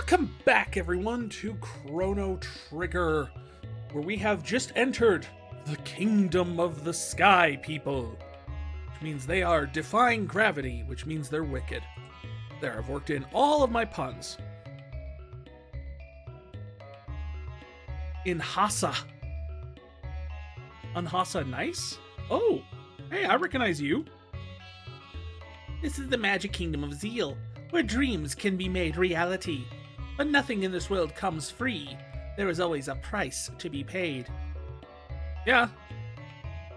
Welcome back, everyone, to Chrono Trigger, where we have just entered the kingdom of the sky people, which means they are defying gravity, which means they're wicked. There, I've worked in all of my puns. Inhasa. Unhasa nice? Oh, hey, I recognize you. This is the magic kingdom of Zeal, where dreams can be made reality. But nothing in this world comes free. There is always a price to be paid. Yeah,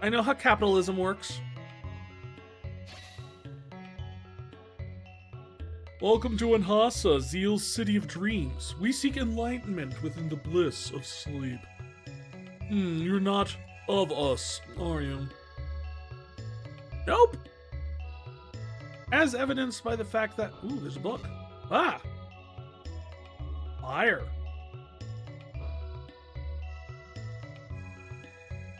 I know how capitalism works. Welcome to Unhasa, Zeal's city of dreams. We seek enlightenment within the bliss of sleep. You're not of us, are you? Nope. As evidenced by the fact that... Ooh, there's a book. Ah! Fire.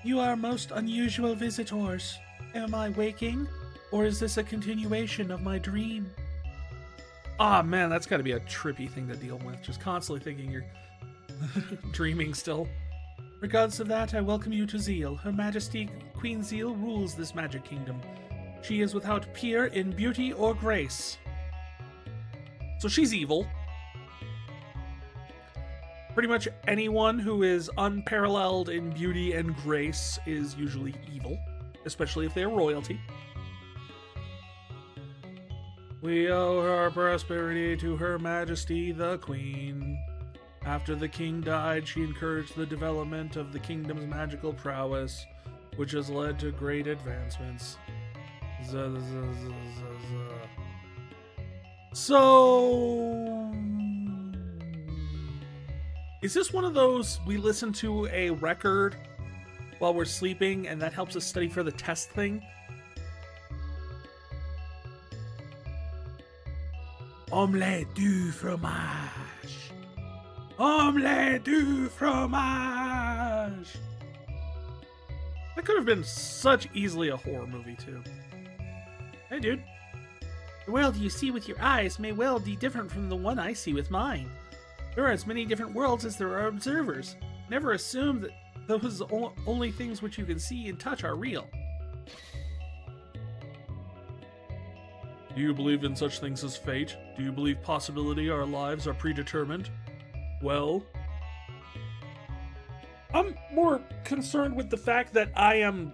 You are most unusual visitors. Am I waking? Or is this a continuation of my dream? Ah, man, that's gotta be a trippy thing to deal with. Just constantly thinking you're dreaming still. Regardless of that, I welcome you to Zeal. Her Majesty Queen Zeal rules this magic kingdom. She is without peer in beauty or grace. So she's evil. Pretty much anyone who is unparalleled in beauty and grace is usually evil, especially if they're royalty. We owe our prosperity to Her Majesty the Queen. After the king died, she encouraged the development of the kingdom's magical prowess, which has led to great advancements. So... is this one of those we listen to a record while we're sleeping and that helps us study for the test thing? Omelette du fromage. Omelette du fromage. That could have been such easily a horror movie, too. Hey, dude. The world you see with your eyes may well be different from the one I see with mine. There are as many different worlds as there are observers. Never assume that those only things which you can see and touch are real. Do you believe in such things as fate? Do you believe possibility our lives are predetermined? Well, I'm more concerned with the fact that I am,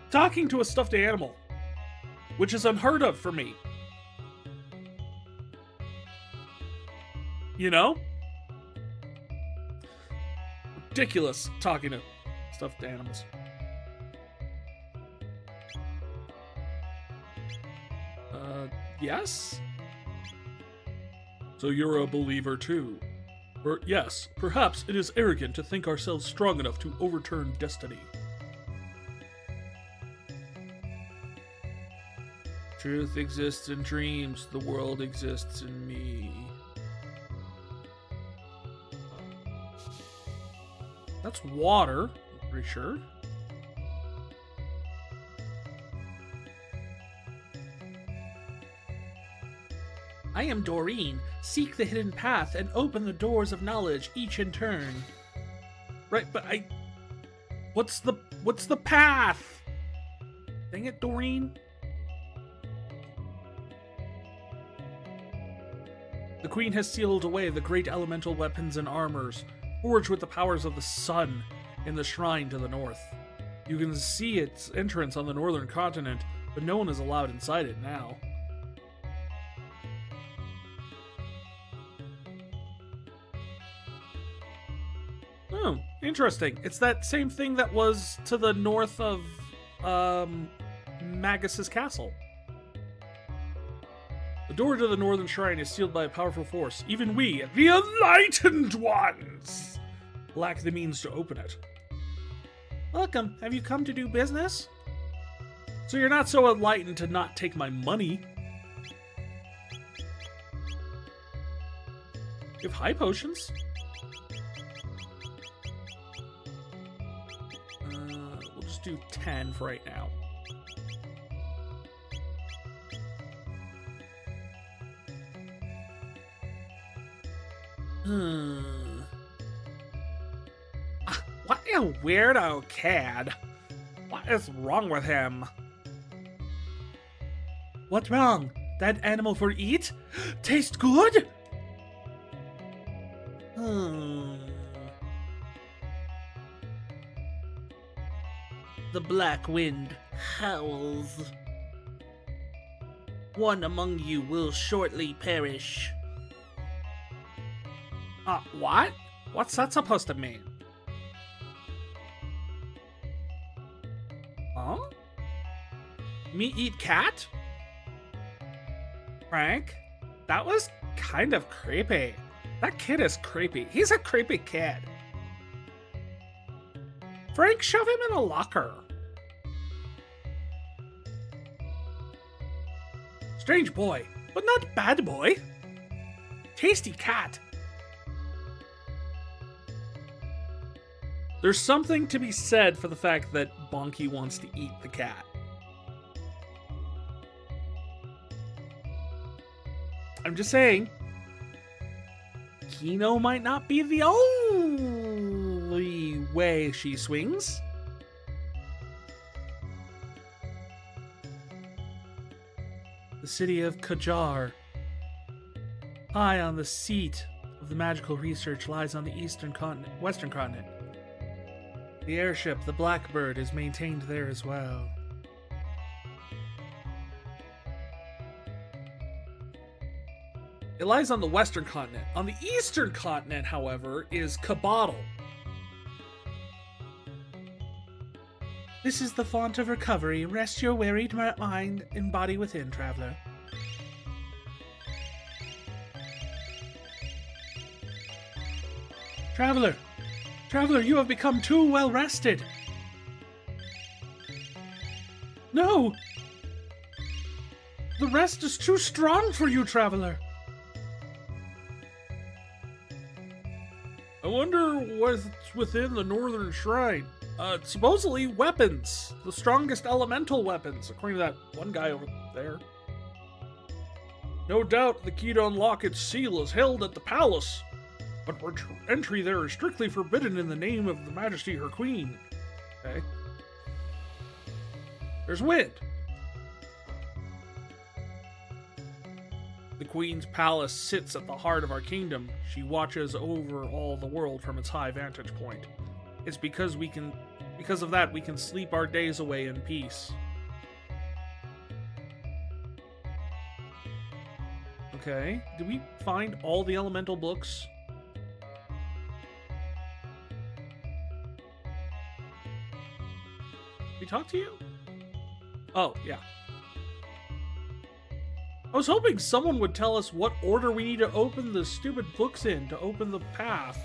talking to a stuffed animal, which is unheard of for me. You know? Ridiculous talking to stuffed animals. Yes? So you're a believer too? Yes, perhaps it is arrogant to think ourselves strong enough to overturn destiny. Truth exists in dreams, the world exists in me. That's water, I'm pretty sure. I am Doreen. Seek the hidden path and open the doors of knowledge, each in turn. Right, but what's the path? Dang it, Doreen. The Queen has sealed away the great elemental weapons and armors, forged with the powers of the sun, in the shrine to the north. You can see its entrance on the northern continent, but no one is allowed inside it now. Oh, interesting. It's that same thing that was to the north of Magus's castle. The door to the northern shrine is sealed by a powerful force. Even we, the enlightened ones, lack the means to open it. Welcome. Have you come to do business? So you're not so enlightened to not take my money. You have high potions. We'll just do 10 for right now. What a weirdo kid. What is wrong with him? What's wrong? That animal for eat? Taste good? The black wind howls. One among you will shortly perish. What? What's that supposed to mean? Huh? Me eat cat? Frank? That was kind of creepy. That kid is creepy. He's a creepy kid. Frank, shove him in a locker. Strange boy, but not bad boy. Tasty cat. There's something to be said for the fact that Bonky wants to eat the cat. I'm just saying, Kino might not be the only way she swings. The city of Kajar, high on the seat of the magical research, lies on the western continent. The airship, the Blackbird, is maintained there as well. It lies on the western continent. On the eastern continent, however, is Kabottle. This is the font of recovery. Rest your wearied mind and body within, traveler. Traveler! Traveler, you have become too well rested. No! The rest is too strong for you, traveler. I wonder what's within the northern shrine. Supposedly weapons. The strongest elemental weapons, according to that one guy over there. No doubt the key to unlock its seal is held at the palace, but entry there is strictly forbidden in the name of the Majesty, her queen. Okay. There's wind. The queen's palace sits at the heart of our kingdom. She watches over all the world from its high vantage point. It's because of that we can sleep our days away in peace. Okay, did we find all the elemental books? We talk to you? Oh, yeah. I was hoping someone would tell us what order we need to open the stupid books in to open the path.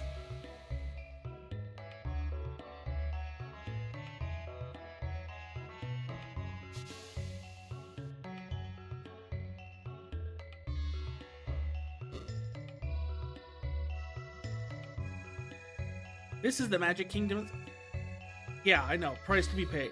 This is the Magic Kingdom. Yeah, I know. Price to be paid.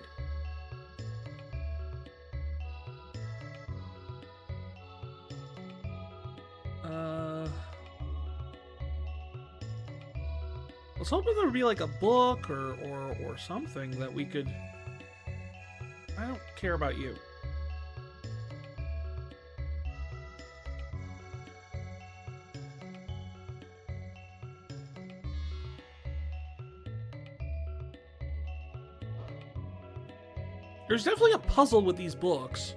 I was hoping there would be like a book or something that we could... I don't care about you. There's definitely a puzzle with these books.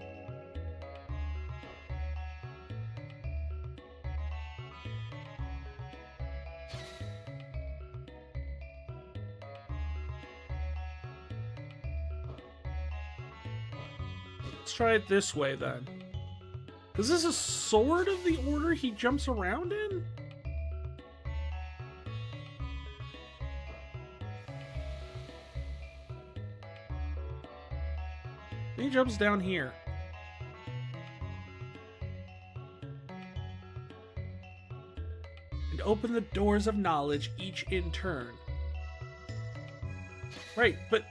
Let's try it this way then. Is this a sort of the order he jumps around in? He jumps down here. And open the doors of knowledge, each in turn. Right, but...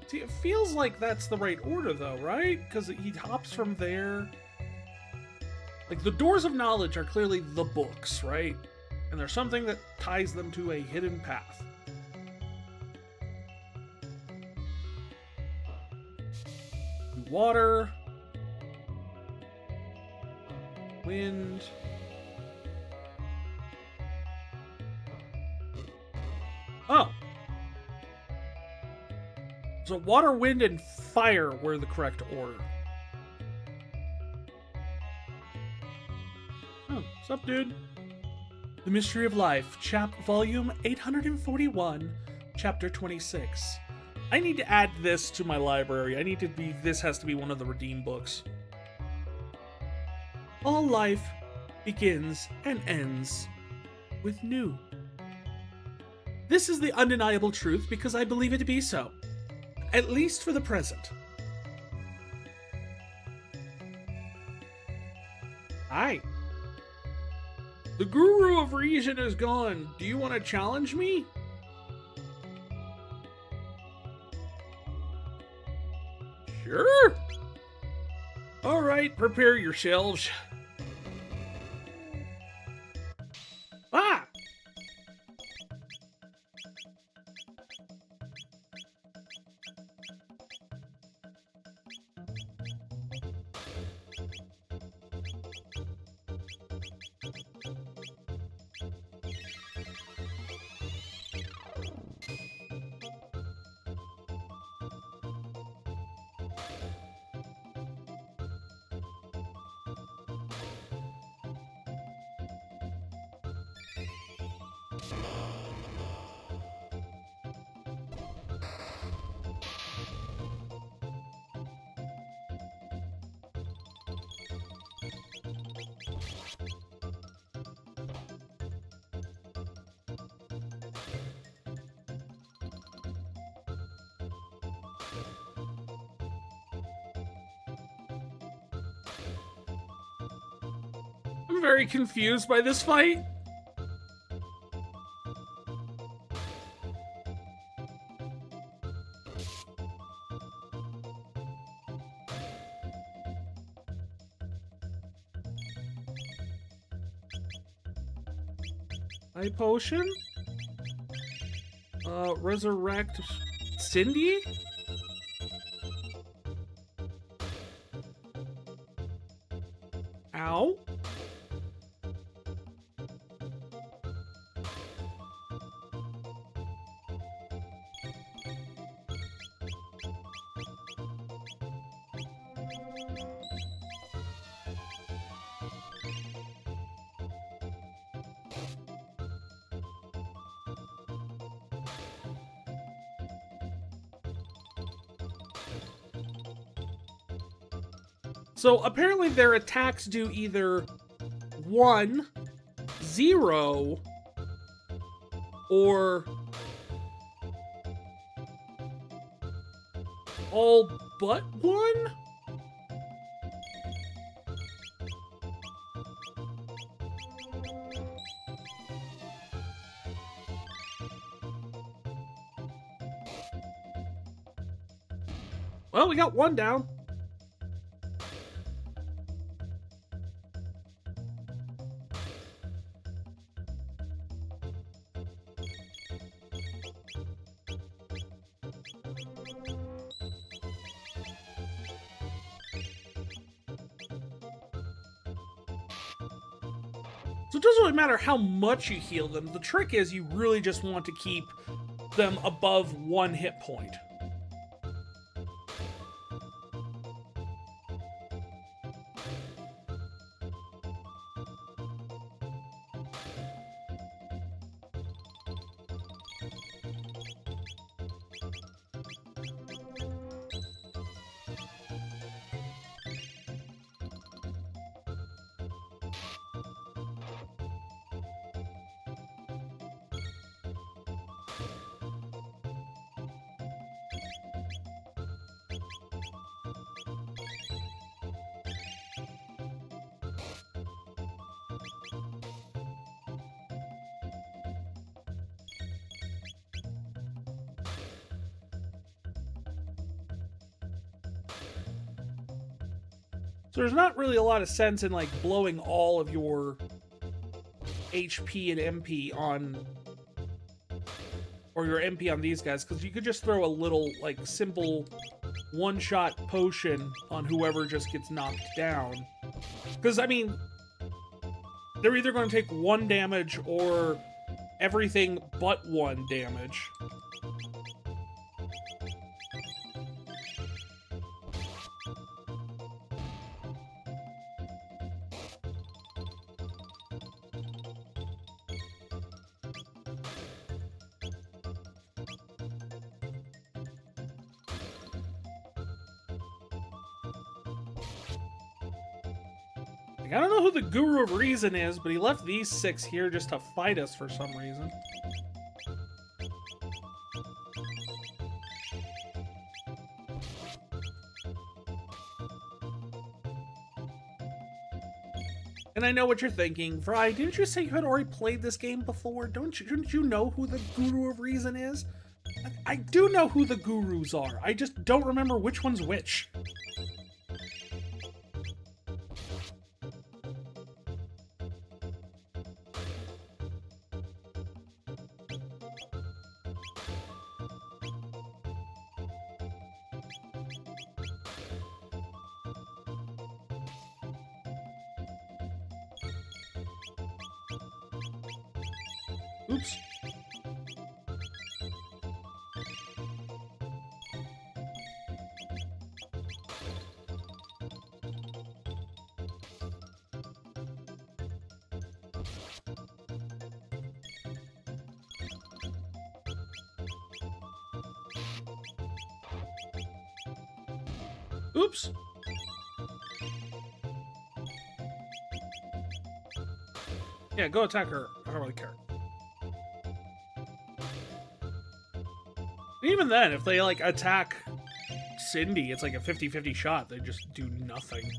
See, it feels like that's the right order, though, right? Because he hops from there. Like, the doors of knowledge are clearly the books, right? And there's something that ties them to a hidden path. Water. Wind. Oh. So water, wind, and fire were the correct order. Oh, what's up, dude? The Mystery of Life, volume 841, chapter 26. I need to add this to my library. This has to be one of the redeem books. All life begins and ends with new. This is the undeniable truth because I believe it to be so. At least for the present. Hi. The Guru of Reason is gone. Do you want to challenge me? Sure. Alright, prepare yourselves. Ah! I'm very confused by this fight. Eye potion? Resurrect Cindy? Ow. So apparently their attacks do either 1, 0, or all but 1? Well, we got one down. So it doesn't really matter how much you heal them. The trick is you really just want to keep them above 1 hit point. So there's not really a lot of sense in like blowing all of your HP and MP on, or your MP on these guys, because you could just throw a little like simple one-shot potion on whoever just gets knocked down. Because I mean, they're either going to take 1 damage or everything but 1 damage. I don't know who the Guru of Reason is, but he left these 6 here just to fight us for some reason. And I know what you're thinking. Fry, didn't you say you had already played this game before? Shouldn't you know who the Guru of Reason is? I do know who the Gurus are. I just don't remember which one's which. Oops. Oops. Yeah, go attack her. I don't really care. Even then, if they, like, attack Cindy, it's like a 50-50 shot. They just do nothing.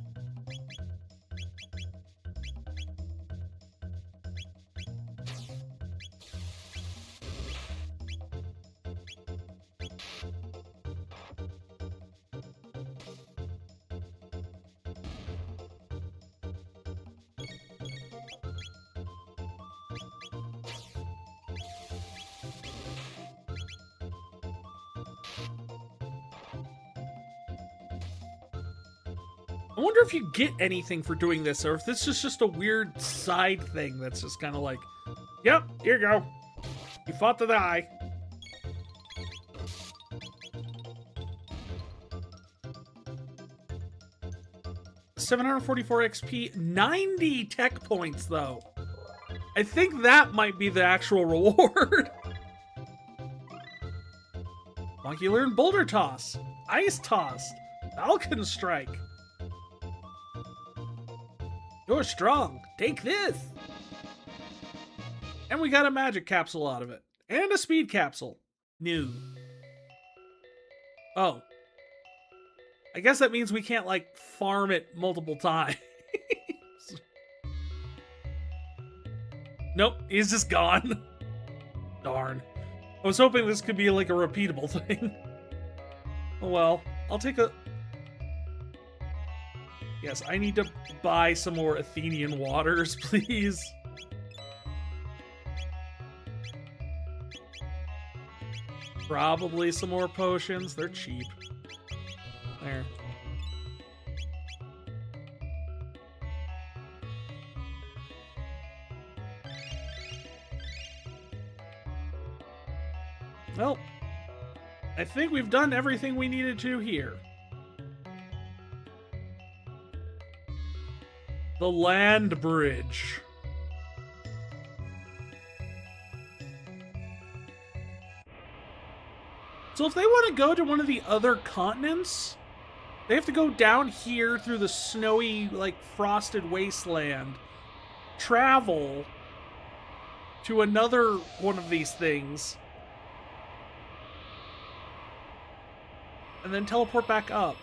I wonder if you get anything for doing this, or if this is just a weird side thing that's just kind of like, yep, here you go. You fought to die. $744 XP, 90 tech points, though. I think that might be the actual reward. Monkey learned Boulder Toss, Ice Toss, Falcon Strike. You're strong. Take this. And we got a magic capsule out of it. And a speed capsule. New. Oh. I guess that means we can't, like, farm it multiple times. Nope, he's just gone. Darn. I was hoping this could be, like, a repeatable thing. Oh well. I'll take a... Yes, I need to buy some more Athenian waters, please. Probably some more potions. They're cheap. There. Well, I think we've done everything we needed to here. The land bridge. So if they want to go to one of the other continents, they have to go down here through the snowy, like, frosted wasteland, travel to another one of these things, and then teleport back up.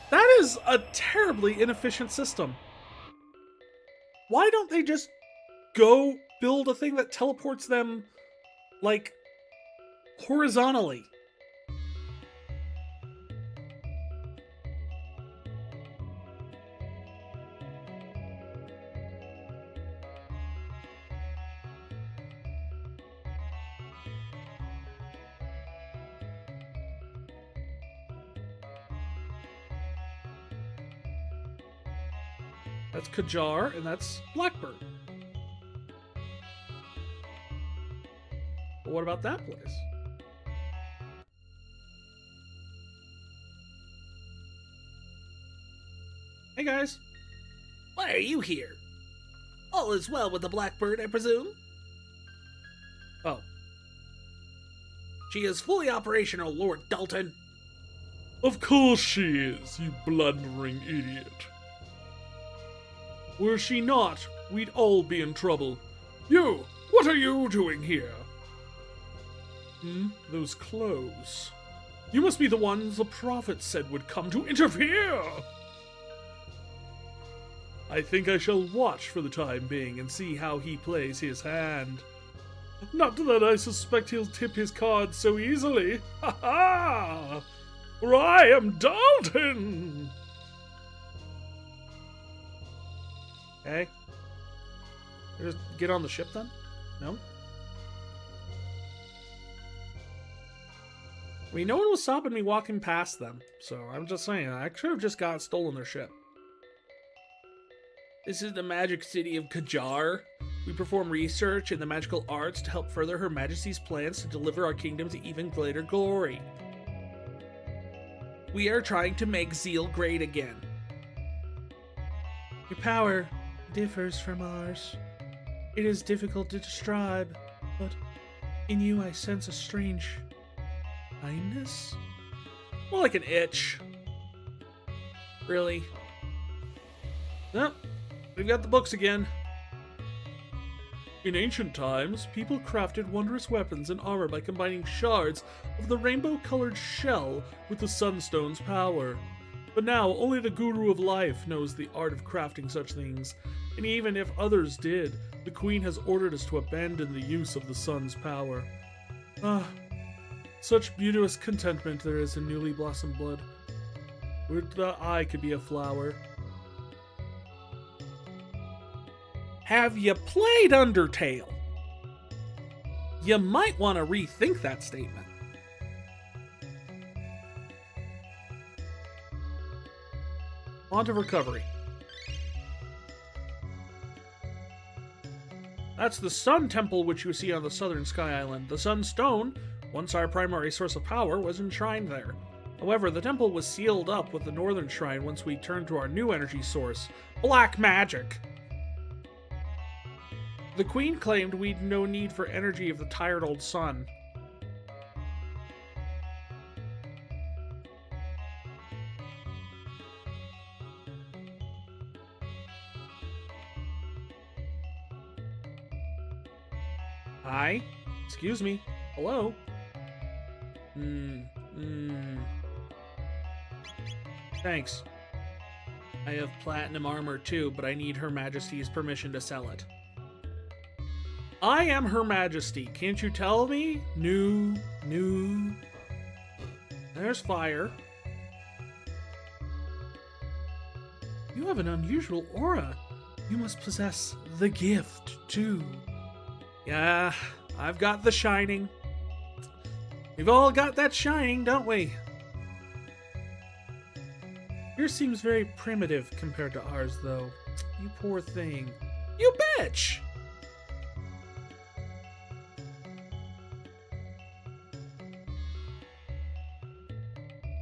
That is a terribly inefficient system. Why don't they just go build a thing that teleports them, like, horizontally? . That's Kajar, and that's Blackbird. But what about that place? Hey guys. Why are you here? All is well with the Blackbird, I presume? Oh. She is fully operational, Lord Dalton. Of course she is, you blundering idiot. Were she not, we'd all be in trouble. You, what are you doing here? Those clothes. You must be the ones the prophet said would come to interfere! I think I shall watch for the time being and see how he plays his hand. Not that I suspect he'll tip his cards so easily. Ha ha! For I am Dalton! Okay. Just get on the ship then? No? I mean, no one was stopping me walking past them, so I'm just saying, I could have just stolen their ship. This is the magic city of Kajar. We perform research in the magical arts to help further Her Majesty's plans to deliver our kingdom to even greater glory. We are trying to make Zeal great again. Your power differs from ours. It is difficult to describe, but in you I sense a strange kindness? More like an itch. Really? Nope. We've got the books again. In ancient times, people crafted wondrous weapons and armor by combining shards of the rainbow-colored shell with the Sunstone's power. But now, only the Guru of Life knows the art of crafting such things, and even if others did, the Queen has ordered us to abandon the use of the Sun's power. Ah, such beauteous contentment there is in newly blossomed blood. Would that I could be a flower. Have you played Undertale? You might want to rethink that statement. On to recovery. That's the Sun Temple which you see on the southern Sky Island. The Sun Stone, once our primary source of power, was enshrined there. However, the temple was sealed up with the northern shrine once we turned to our new energy source, black magic. The Queen claimed we'd no need for energy of the tired old sun. Hi? Excuse me. Hello? Thanks. I have platinum armor too, but I need Her Majesty's permission to sell it. I am Her Majesty. Can't you tell me? No. There's fire. You have an unusual aura. You must possess the gift, too. Yeah, I've got the shining. We've all got that shining, don't we? Yours seems very primitive compared to ours, though. You poor thing. You bitch!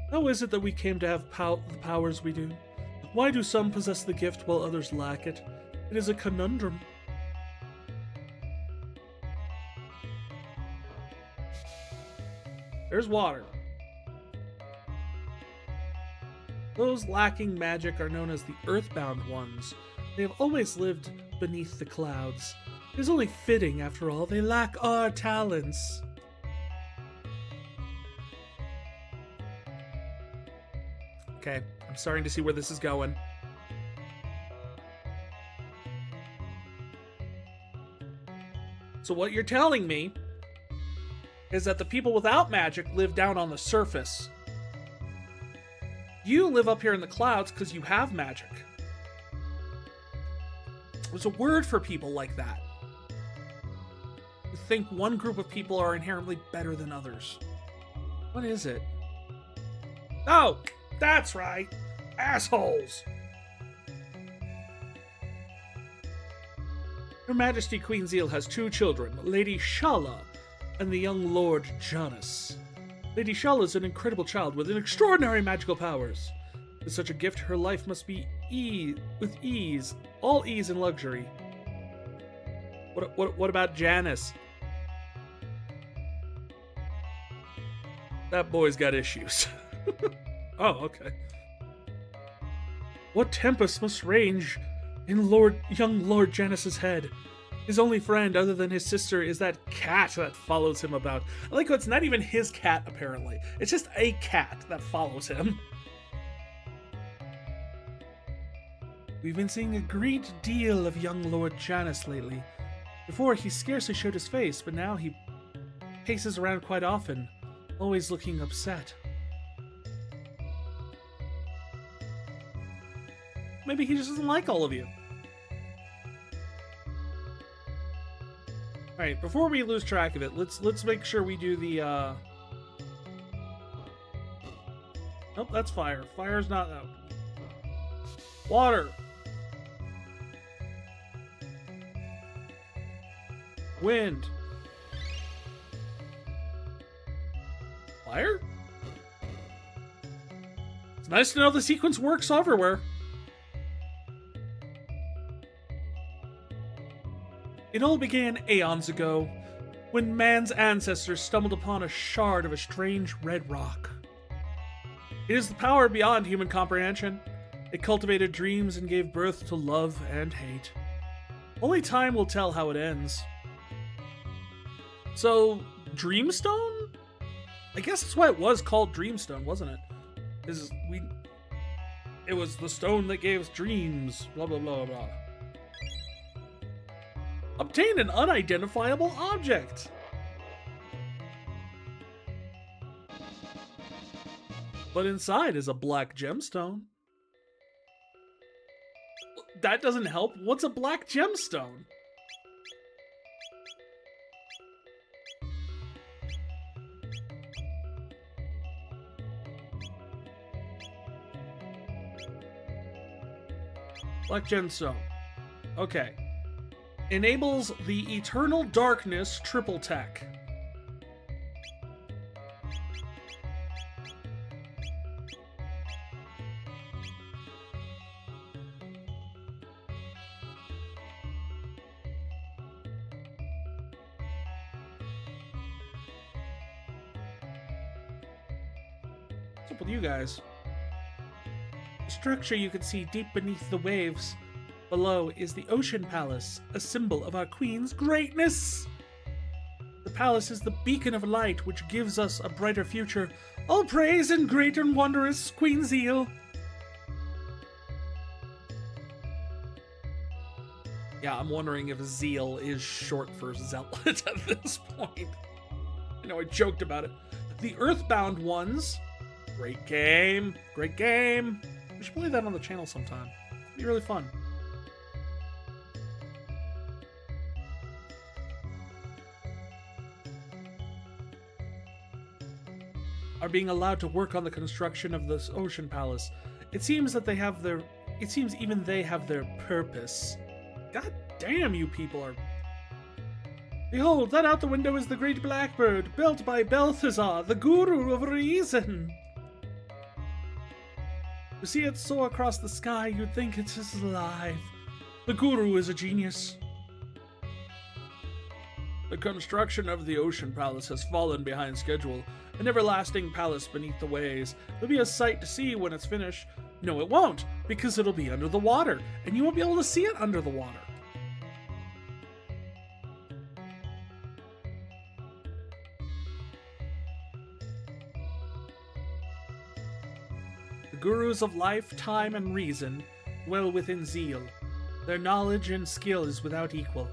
How is it that we came to have the powers we do? Why do some possess the gift while others lack it? It is a conundrum. There's water. Those lacking magic are known as the Earthbound ones. They have always lived beneath the clouds. It is only fitting, after all, they lack our talents. Okay, I'm starting to see where this is going. So what you're telling me is that the people without magic live down on the surface. You live up here in the clouds because you have magic. There's a word for people like that. You think one group of people are inherently better than others. What is it? Oh, that's right. Assholes. Her Majesty Queen Zeal has 2 children, Lady Shala and the young Lord Janus. Lady Shala is an incredible child with extraordinary magical powers. With such a gift, her life must be with ease, all ease and luxury. What about Janus? That boy's got issues. Oh, okay. What tempest must range in young Lord Janus's head? His only friend, other than his sister, is that cat that follows him about. I like how it's not even his cat, apparently. It's just a cat that follows him. We've been seeing a great deal of young Lord Janus lately. Before, he scarcely showed his face, but now he paces around quite often, always looking upset. Maybe he just doesn't like all of you. Alright, before we lose track of it, let's make sure we do the Nope, that's fire. Fire's not out. Water. Wind. Fire? It's nice to know the sequence works everywhere. It all began aeons ago, when man's ancestors stumbled upon a shard of a strange red rock. It is the power beyond human comprehension. It cultivated dreams and gave birth to love and hate. Only time will tell how it ends. So, Dreamstone? I guess that's why it was called Dreamstone, wasn't it? It was the stone that gave us dreams, blah blah blah blah. Obtain an unidentifiable object. But inside is a black gemstone. That doesn't help. What's a black gemstone? Black gemstone. Okay. Enables the Eternal Darkness triple tech. What's up with you guys? The structure you can see deep beneath the waves. Below is the Ocean Palace, a symbol of our Queen's greatness. The palace is the beacon of light which gives us a brighter future. All praise and great and wondrous Queen Zeal. Yeah, I'm wondering if Zeal is short for Zealot at this point. I know I joked about it. The Earthbound ones. Great game. Great game. We should play that on the channel sometime. It'd be really fun. Are being allowed to work on the construction of this Ocean Palace. It seems even they have their purpose. God damn, you people are... Behold, that out the window is the great blackbird, built by Balthazar, the guru of reason. To see it soar across the sky, you'd think it is alive. The guru is a genius. The construction of the Ocean Palace has fallen behind schedule. An everlasting palace beneath the waves. It'll be a sight to see when it's finished. No, it won't, because it'll be under the water, and you won't be able to see it under the water. The gurus of life, time, and reason dwell within Zeal. Their knowledge and skill is without equal.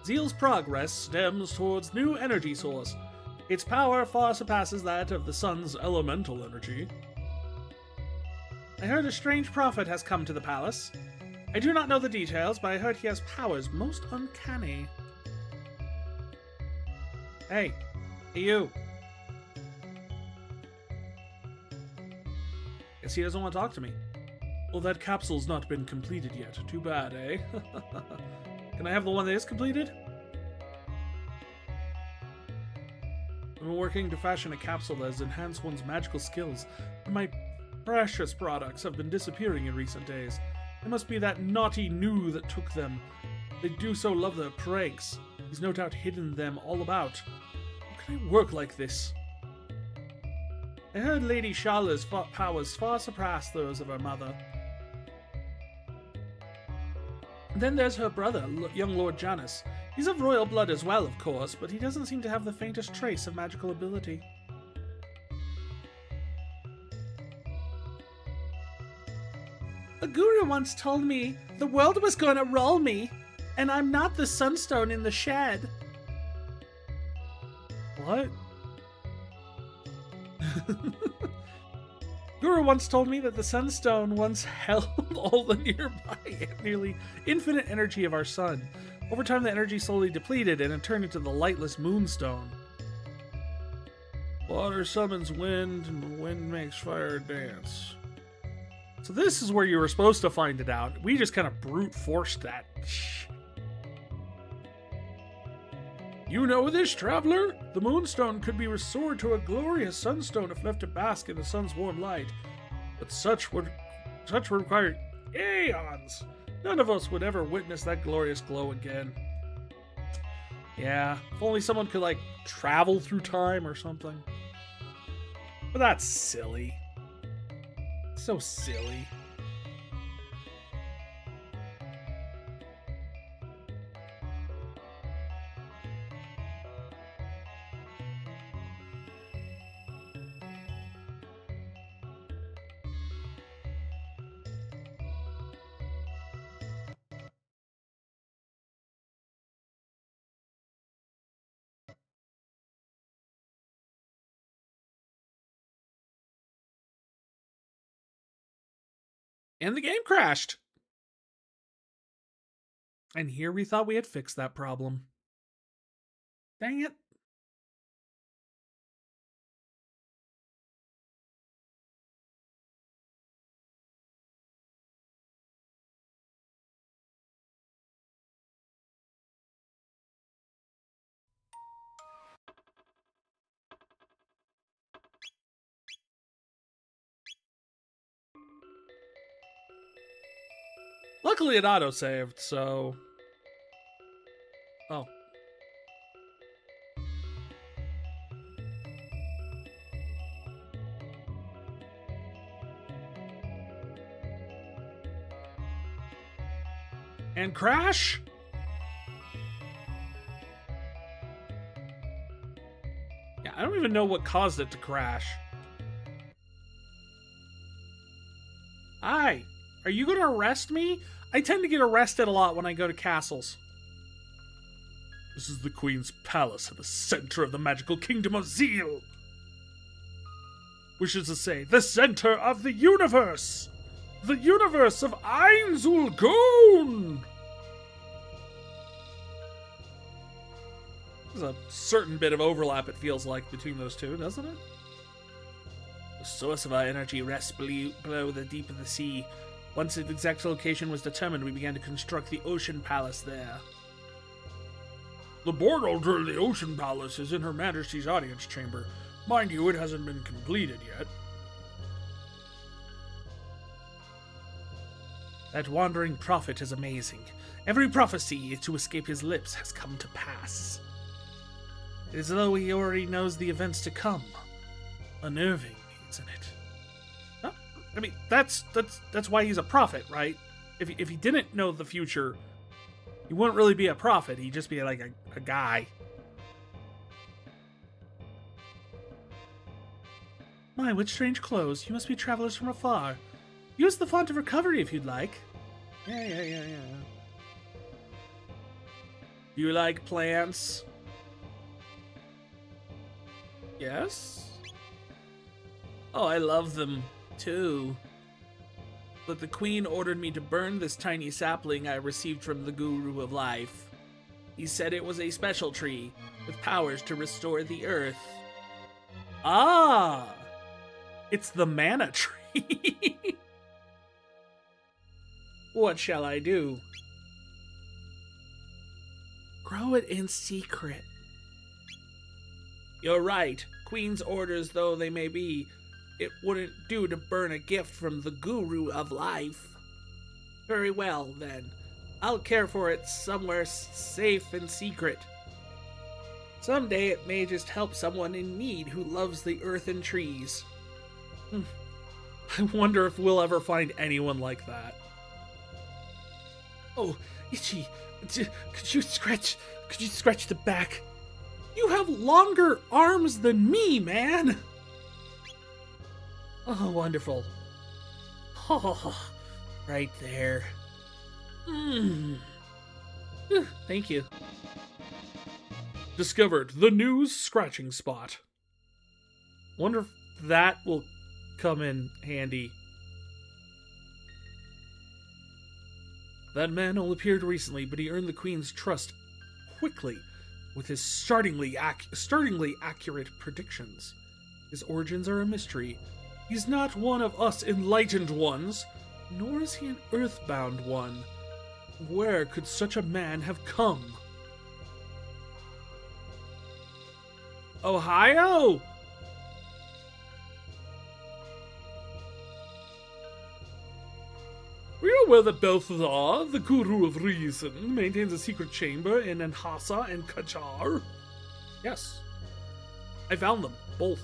Zeal's progress stems towards new energy source. Its power far surpasses that of the sun's elemental energy. I heard a strange prophet has come to the palace. I do not know the details, but I heard he has powers most uncanny. Hey you. Guess he doesn't want to talk to me. Well, that capsule's not been completed yet. Too bad, eh? Can I have the one that is completed? I've been working to fashion a capsule that has enhanced one's magical skills, and my precious products have been disappearing in recent days. It must be that naughty New that took them. They do so love their pranks. He's no doubt hidden them all about. How can I work like this? I heard Lady Sharla's powers far surpass those of her mother. Then there's her brother, young Lord Janus. He's of royal blood as well, of course, but he doesn't seem to have the faintest trace of magical ability. A guru once told me the world was going to roll me, and I'm not the sunstone in the shed. What? Guru once told me that the sunstone once held all the nearby and nearly infinite energy of our sun. Over time, the energy slowly depleted and it turned into the lightless moonstone. Water summons wind, and wind makes fire dance. So this is where you were supposed to find it out. We just kind of brute forced that. You know this, traveler? The moonstone could be restored to a glorious sunstone if left to bask in the sun's warm light. But such would require aeons. None of us would ever witness that glorious glow again. Yeah, if only someone could, like, travel through time or something. But that's silly. So silly. And the game crashed. And here we thought we had fixed that problem. Dang it. Luckily it auto-saved, so... Oh. And crash? Yeah, I don't even know what caused it to crash. Hi, are you gonna arrest me? I tend to get arrested a lot when I go to castles. This is the Queen's palace at the center of the magical kingdom of Zeal. Which is to say, the center of the universe! The universe of Ainzul Gone! There's a certain bit of overlap, it feels like, between those two, doesn't it? The source of our energy rests below the deep of the sea. Once its exact location was determined, we began to construct the Ocean Palace there. The portal to the Ocean Palace is in Her Majesty's audience chamber. Mind you, it hasn't been completed yet. That wandering prophet is amazing. Every prophecy to escape his lips has come to pass. It is as though he already knows the events to come. Unnerving, isn't it? I mean, that's why he's a prophet, right? If he didn't know the future, he wouldn't really be a prophet. He'd just be like a guy. My, what strange clothes. You must be travelers from afar. Use the font of recovery if you'd like. Yeah. You like plants? Yes? Oh, I love them, too. But the Queen ordered me to burn this tiny sapling I received from the Guru of Life. He said it was a special tree, with powers to restore the earth. Ah! It's the mana tree. What shall I do? grow it in secret. You're right. Queen's orders though they may be, it wouldn't do to burn a gift from the Guru of Life. Very well, then. I'll care for it somewhere safe and secret. Someday it may just help someone in need who loves the earth and trees. I wonder if we'll ever find anyone like that. Oh, Ichi, could you scratch the back? You have longer arms than me, man! Oh, wonderful. Oh, right there. Thank you. Discovered the new scratching spot. Wonder if that will come in handy. That man only appeared recently, but he earned the Queen's trust quickly with his startlingly accurate predictions. His origins are a mystery. He's not one of us enlightened ones, nor is he an earthbound one. Where could such a man have come? Ohio! We are aware that Balthazar, the Guru of Reason, maintains a secret chamber in Anhasa and Kajar. Yes. I found them, both.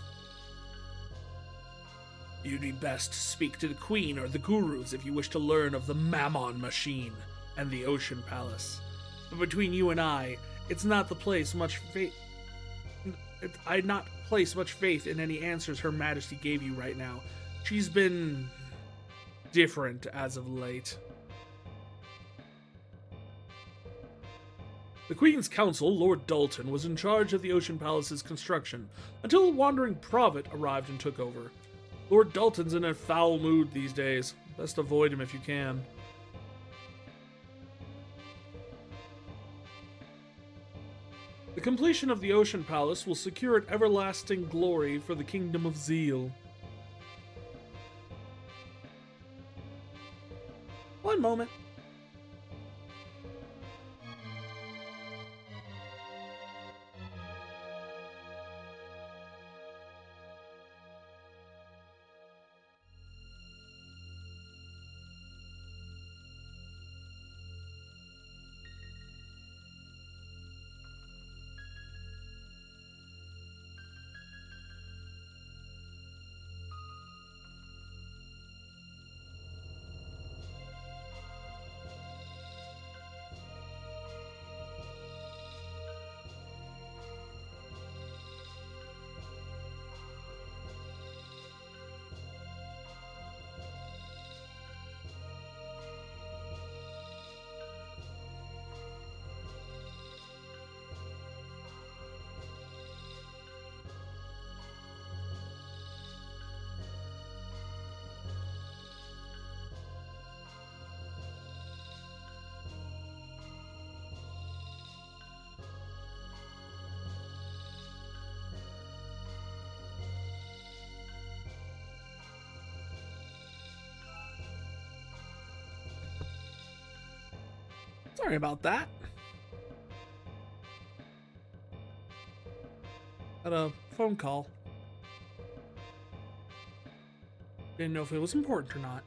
You'd be best to speak to the Queen or the Gurus if you wish to learn of the Mammon Machine and the Ocean Palace. But between you and I, it's not the place much faith. I'd not place much faith in any answers Her Majesty gave you right now. She's been different as of late. The Queen's Counsel, Lord Dalton, was in charge of the Ocean Palace's construction until a wandering prophet arrived and took over. Lord Dalton's in a foul mood these days. Best avoid him if you can. The completion of the Ocean Palace will secure an everlasting glory for the Kingdom of Zeal. One moment. Sorry about that. Had a phone call. Didn't know if it was important or not.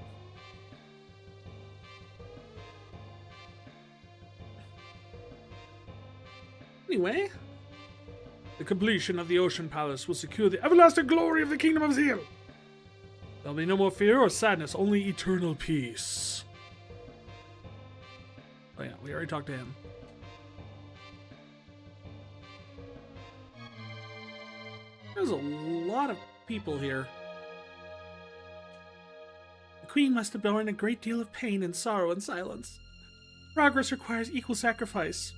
Anyway, the completion of the Ocean Palace will secure the everlasting glory of the Kingdom of Zeal. There'll be no more fear or sadness, only eternal peace. Oh yeah, we already talked to him. There's a lot of people here. The Queen must have borne a great deal of pain and sorrow in silence. Progress requires equal sacrifice.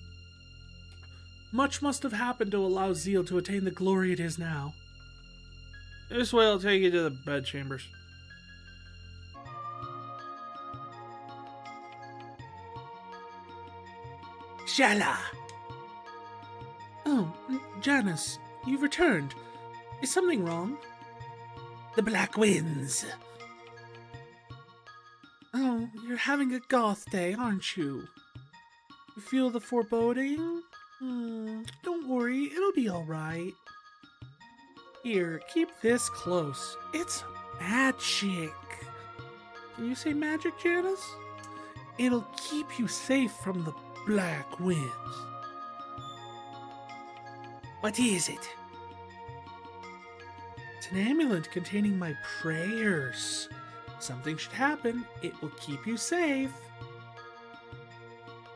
Much must have happened to allow Zeal to attain the glory it is now. This way I'll take you to the bedchambers. Shala! Oh, Janice, you've returned. Is something wrong? The Black Winds. Oh, you're having a goth day, aren't you? You feel the foreboding? Don't worry, it'll be alright. Here, keep this close. It's magic. Can you say magic, Janice? It'll keep you safe from the black winds. What is it? It's an amulet containing my prayers. If something should happen, it will keep you safe.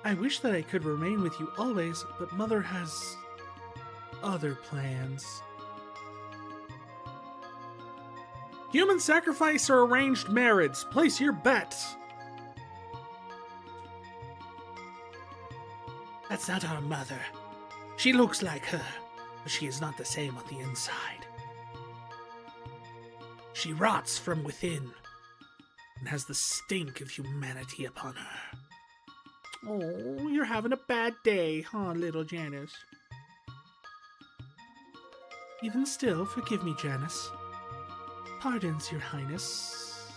I wish that I could remain with you always, but Mother has other plans. Human sacrifice or arranged marriage? Place your bets. That's not our mother. She looks like her, but she is not the same on the inside. She rots from within and has the stink of humanity upon her. Oh, you're having a bad day, huh, little Janice? Even still, forgive me, Janice. Pardons, Your Highness.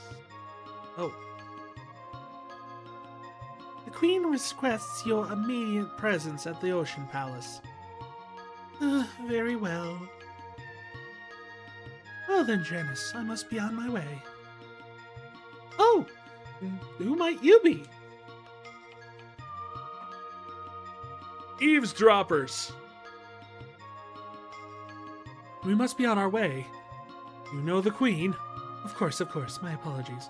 Oh. The Queen requests your immediate presence at the Ocean Palace. Very well. Well then, Janice, I must be on my way. Oh! Who might you be? Eavesdroppers! We must be on our way. You know the Queen. Of course, my apologies.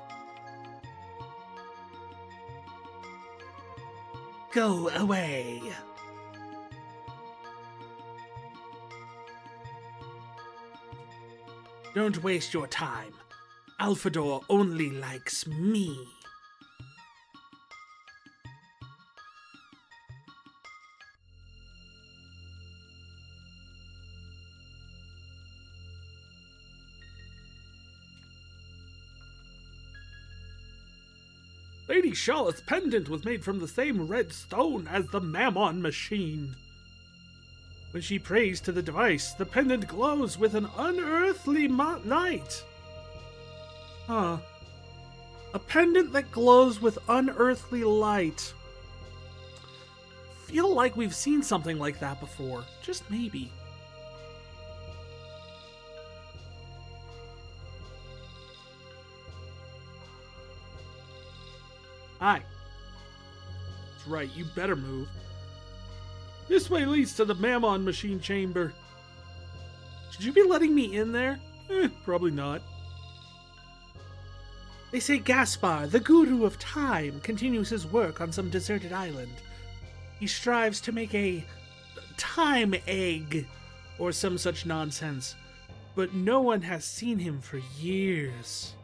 Go away. Don't waste your time. Alphador only likes me. Lady Charlotte's pendant was made from the same red stone as the Mammon machine. When she prays to the device, the pendant glows with an unearthly light. Huh. A pendant that glows with unearthly light. Feel like we've seen something like that before. Just maybe. Hi. That's right, you better move. This way leads to the Mammon machine chamber. Should you be letting me in there? Probably not. They say Gaspar, the guru of time, continues his work on some deserted island. He strives to make a time egg, or some such nonsense, but no one has seen him for years.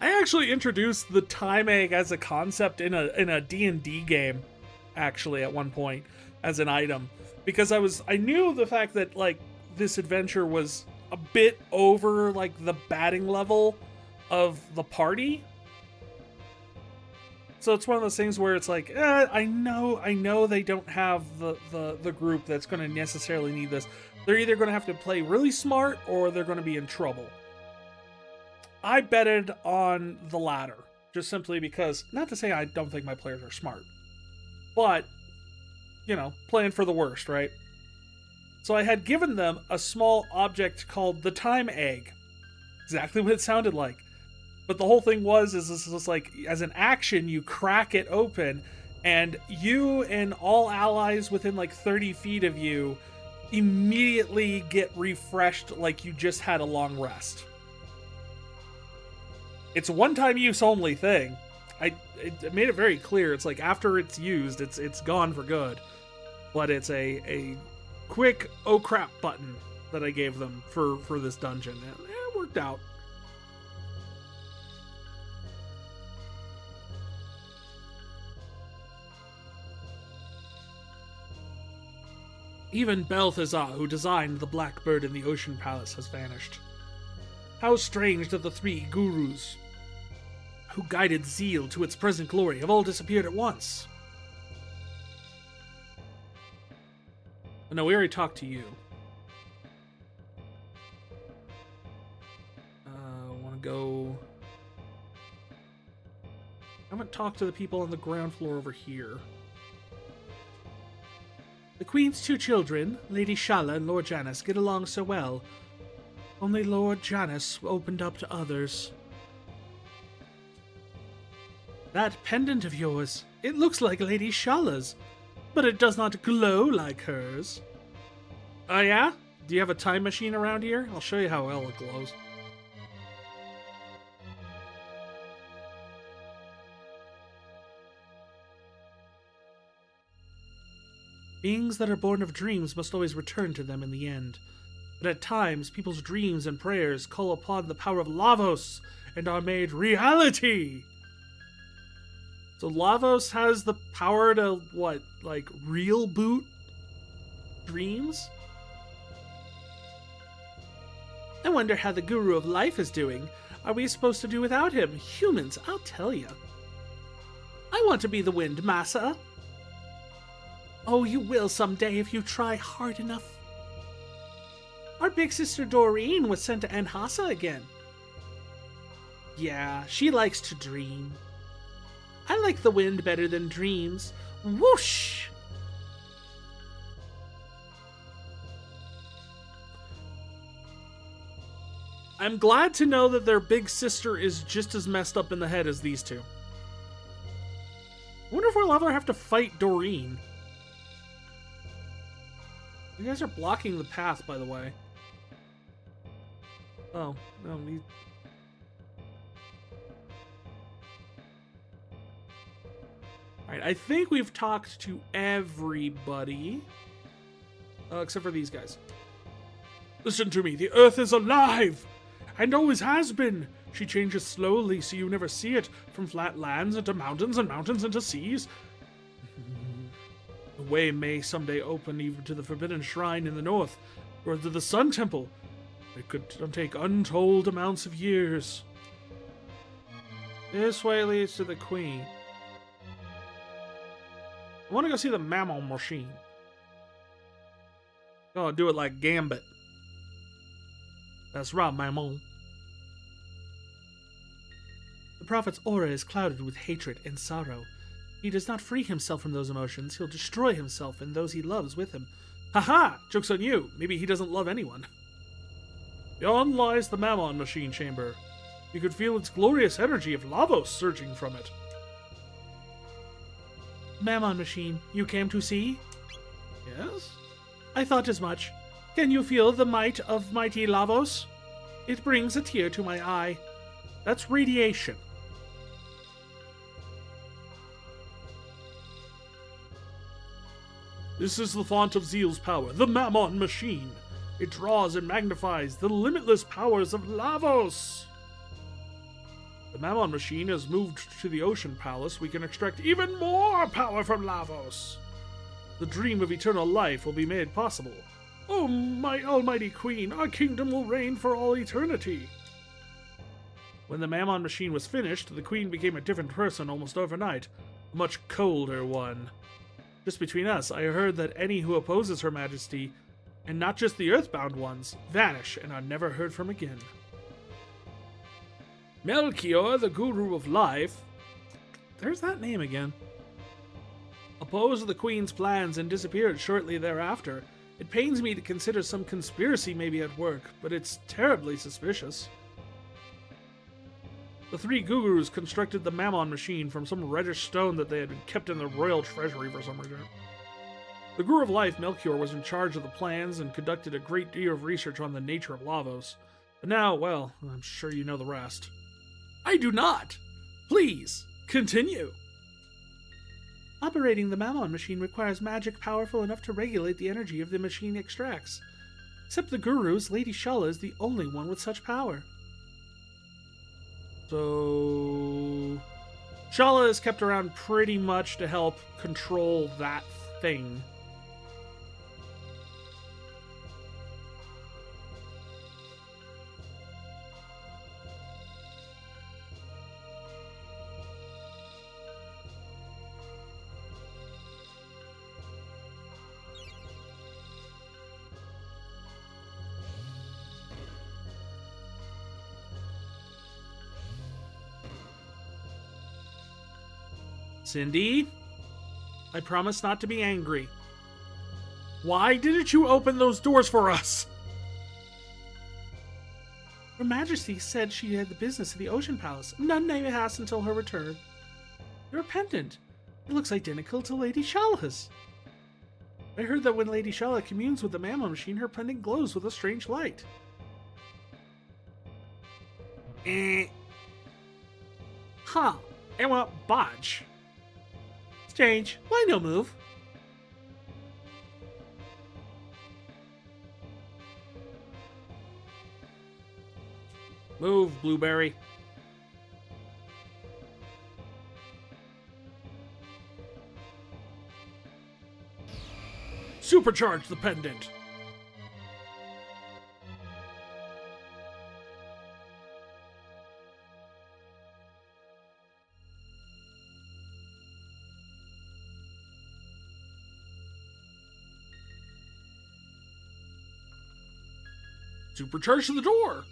I actually introduced the time egg as a concept in a D&D game, actually, at one point, as an item. Because I knew the fact that, like, this adventure was a bit over, like, the batting level of the party. So it's one of those things where it's like, I know they don't have the group that's going to necessarily need this. They're either going to have to play really smart or they're going to be in trouble. I betted on the latter, just simply because, not to say I don't think my players are smart, but, you know, playing for the worst, right? So I had given them a small object called the time egg. Exactly what it sounded like. But the whole thing is like, as an action, you crack it open, and you and all allies within like 30 feet of you immediately get refreshed like you just had a long rest. It's a one-time use only thing. I made it very clear. It's like after it's used, it's gone for good. But it's a quick oh crap button that I gave them for this dungeon. It worked out. Even Balthazar, who designed the Blackbird in the Ocean Palace, has vanished. How strange that the three gurus who guided Zeal to its present glory have all disappeared at once. No, we already talked to you. Want to go... I haven't talked to the people on the ground floor over here. The Queen's two children, Lady Shala and Lord Janus, get along so well. Only Lord Janus opened up to others. That pendant of yours, it looks like Lady Shala's, but it does not glow like hers. Oh yeah? Do you have a time machine around here? I'll show you how well it glows. Beings that are born of dreams must always return to them in the end. But at times, people's dreams and prayers call upon the power of Lavos and are made reality. So Lavos has the power to, what, like, real boot dreams? I wonder how the Guru of Life is doing. Are we supposed to do without him? Humans, I'll tell ya. I want to be the wind, Massa. Oh, you will someday if you try hard enough. Our big sister Doreen was sent to Anhasa again. Yeah, she likes to dream. I like the wind better than dreams. Whoosh! I'm glad to know that their big sister is just as messed up in the head as these two. I wonder if we'll ever have to fight Doreen. You guys are blocking the path, by the way. Oh, no, me. Alright, I think we've talked to everybody. Except for these guys. Listen to me, the Earth is alive! And always has been. She changes slowly, so you never see it. From flat lands into mountains, and mountains into seas. The way may someday open even to the Forbidden Shrine in the north, or to the Sun Temple. It could take untold amounts of years. This way leads to the Queen. I want to go see the Mammon Machine. Oh, do it like Gambit. That's right, Mammon. The Prophet's aura is clouded with hatred and sorrow. He does not free himself from those emotions, he'll destroy himself and those he loves with him. Haha! Joke's on you. Maybe he doesn't love anyone. Beyond lies the Mammon Machine Chamber. You could feel its glorious energy of Lavos surging from it. Mammon Machine, you came to see? Yes? I thought as much. Can you feel the might of mighty Lavos? It brings a tear to my eye. That's radiation. This is the font of Zeal's power, the Mammon Machine. It draws and magnifies the limitless powers of Lavos. The Mammon Machine has moved to the Ocean Palace. We can extract even more power from Lavos. The dream of eternal life will be made possible. Oh, my almighty Queen, our kingdom will reign for all eternity. When the Mammon Machine was finished, the Queen became a different person almost overnight. A much colder one. Just between us, I heard that any who opposes Her Majesty, and not just the earthbound ones, vanish and are never heard from again. Melchior, the Guru of Life, there's that name again, opposed the Queen's plans and disappeared shortly thereafter. It pains me to consider some conspiracy may be at work, but it's terribly suspicious. The three Gurus constructed the Mammon Machine from some reddish stone that they had been kept in the royal treasury for some reason. The Guru of Life, Melchior, was in charge of the plans and conducted a great deal of research on the nature of Lavos. But now, well, I'm sure you know the rest. I do not! Please, continue! Operating the Mammon Machine requires magic powerful enough to regulate the energy of the machine extracts. Except the Gurus, Lady Shala is the only one with such power. So... Shala is kept around pretty much to help control that thing. Cindy, I promise not to be angry. Why didn't you open those doors for us? Her Majesty said she had the business at the Ocean Palace. None may pass until her return. Your pendant. It looks identical to Lady Shala's. I heard that when Lady Shala communes with the Mammal Machine, her pendant glows with a strange light. Huh. It won't budge. Strange. Why no move? Move, Blueberry. Supercharge the pendant. Supercharge the door.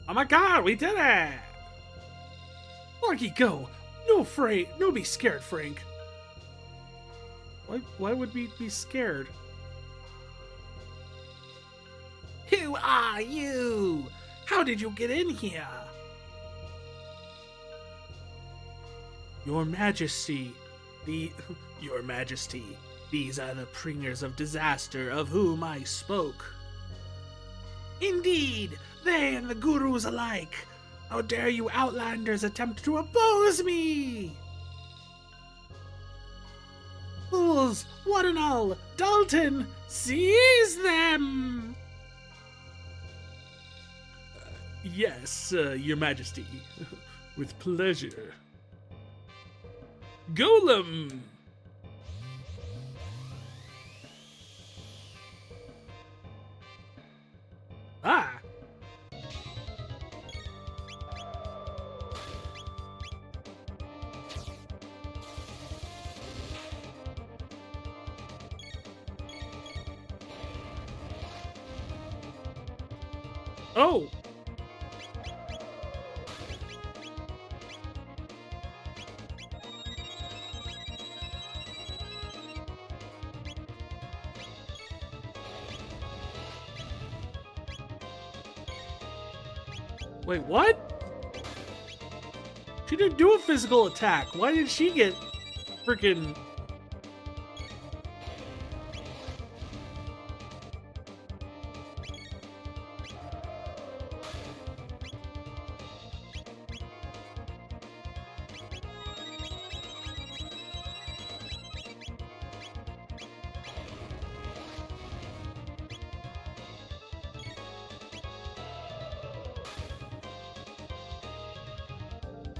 Oh my god, we did it! Lucky go! No be scared, Frank. Why would we be scared? Who are you? How did you get in here? Your Majesty, Your Majesty, these are the bringers of disaster of whom I spoke. Indeed, they and the gurus alike. How dare you outlanders attempt to oppose me? Fools, one and all, Dalton, seize them! Yes, Your Majesty. With pleasure. Golem! Ah! Oh! Wait, what? She didn't do a physical attack. Why did she get freaking...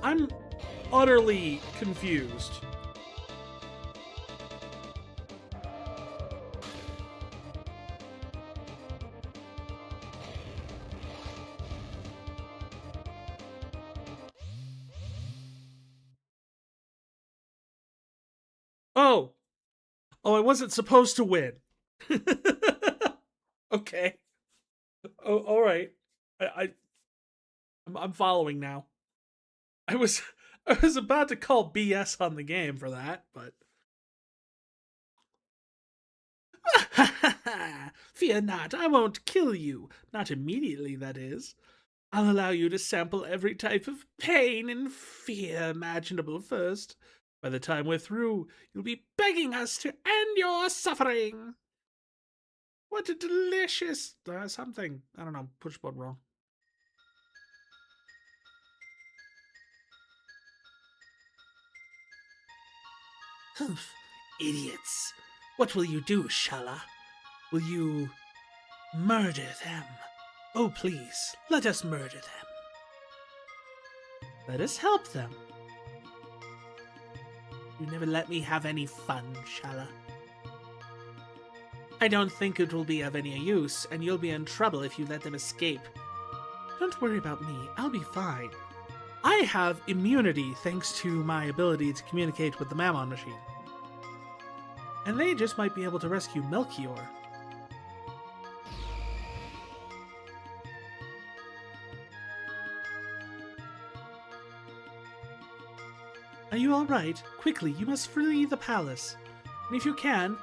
I'm utterly confused. Oh. Oh, I wasn't supposed to win. Okay. Oh, all right. I'm following now. I was about to call BS on the game for that, but fear not, I won't kill you. Not immediately, that is. I'll allow you to sample every type of pain and fear imaginable first. By the time we're through, you'll be begging us to end your suffering. What a delicious something. I don't know, push button wrong. Humph, idiots. What will you do, Shala? Will you murder them? Oh, please, let us murder them. Let us help them. You never let me have any fun, Shala. I don't think it will be of any use, and you'll be in trouble if you let them escape. Don't worry about me, I'll be fine. I have immunity thanks to my ability to communicate with the Mammon Machine. And they just might be able to rescue Melchior. Are you all right? Quickly, you must flee the palace. And if you can,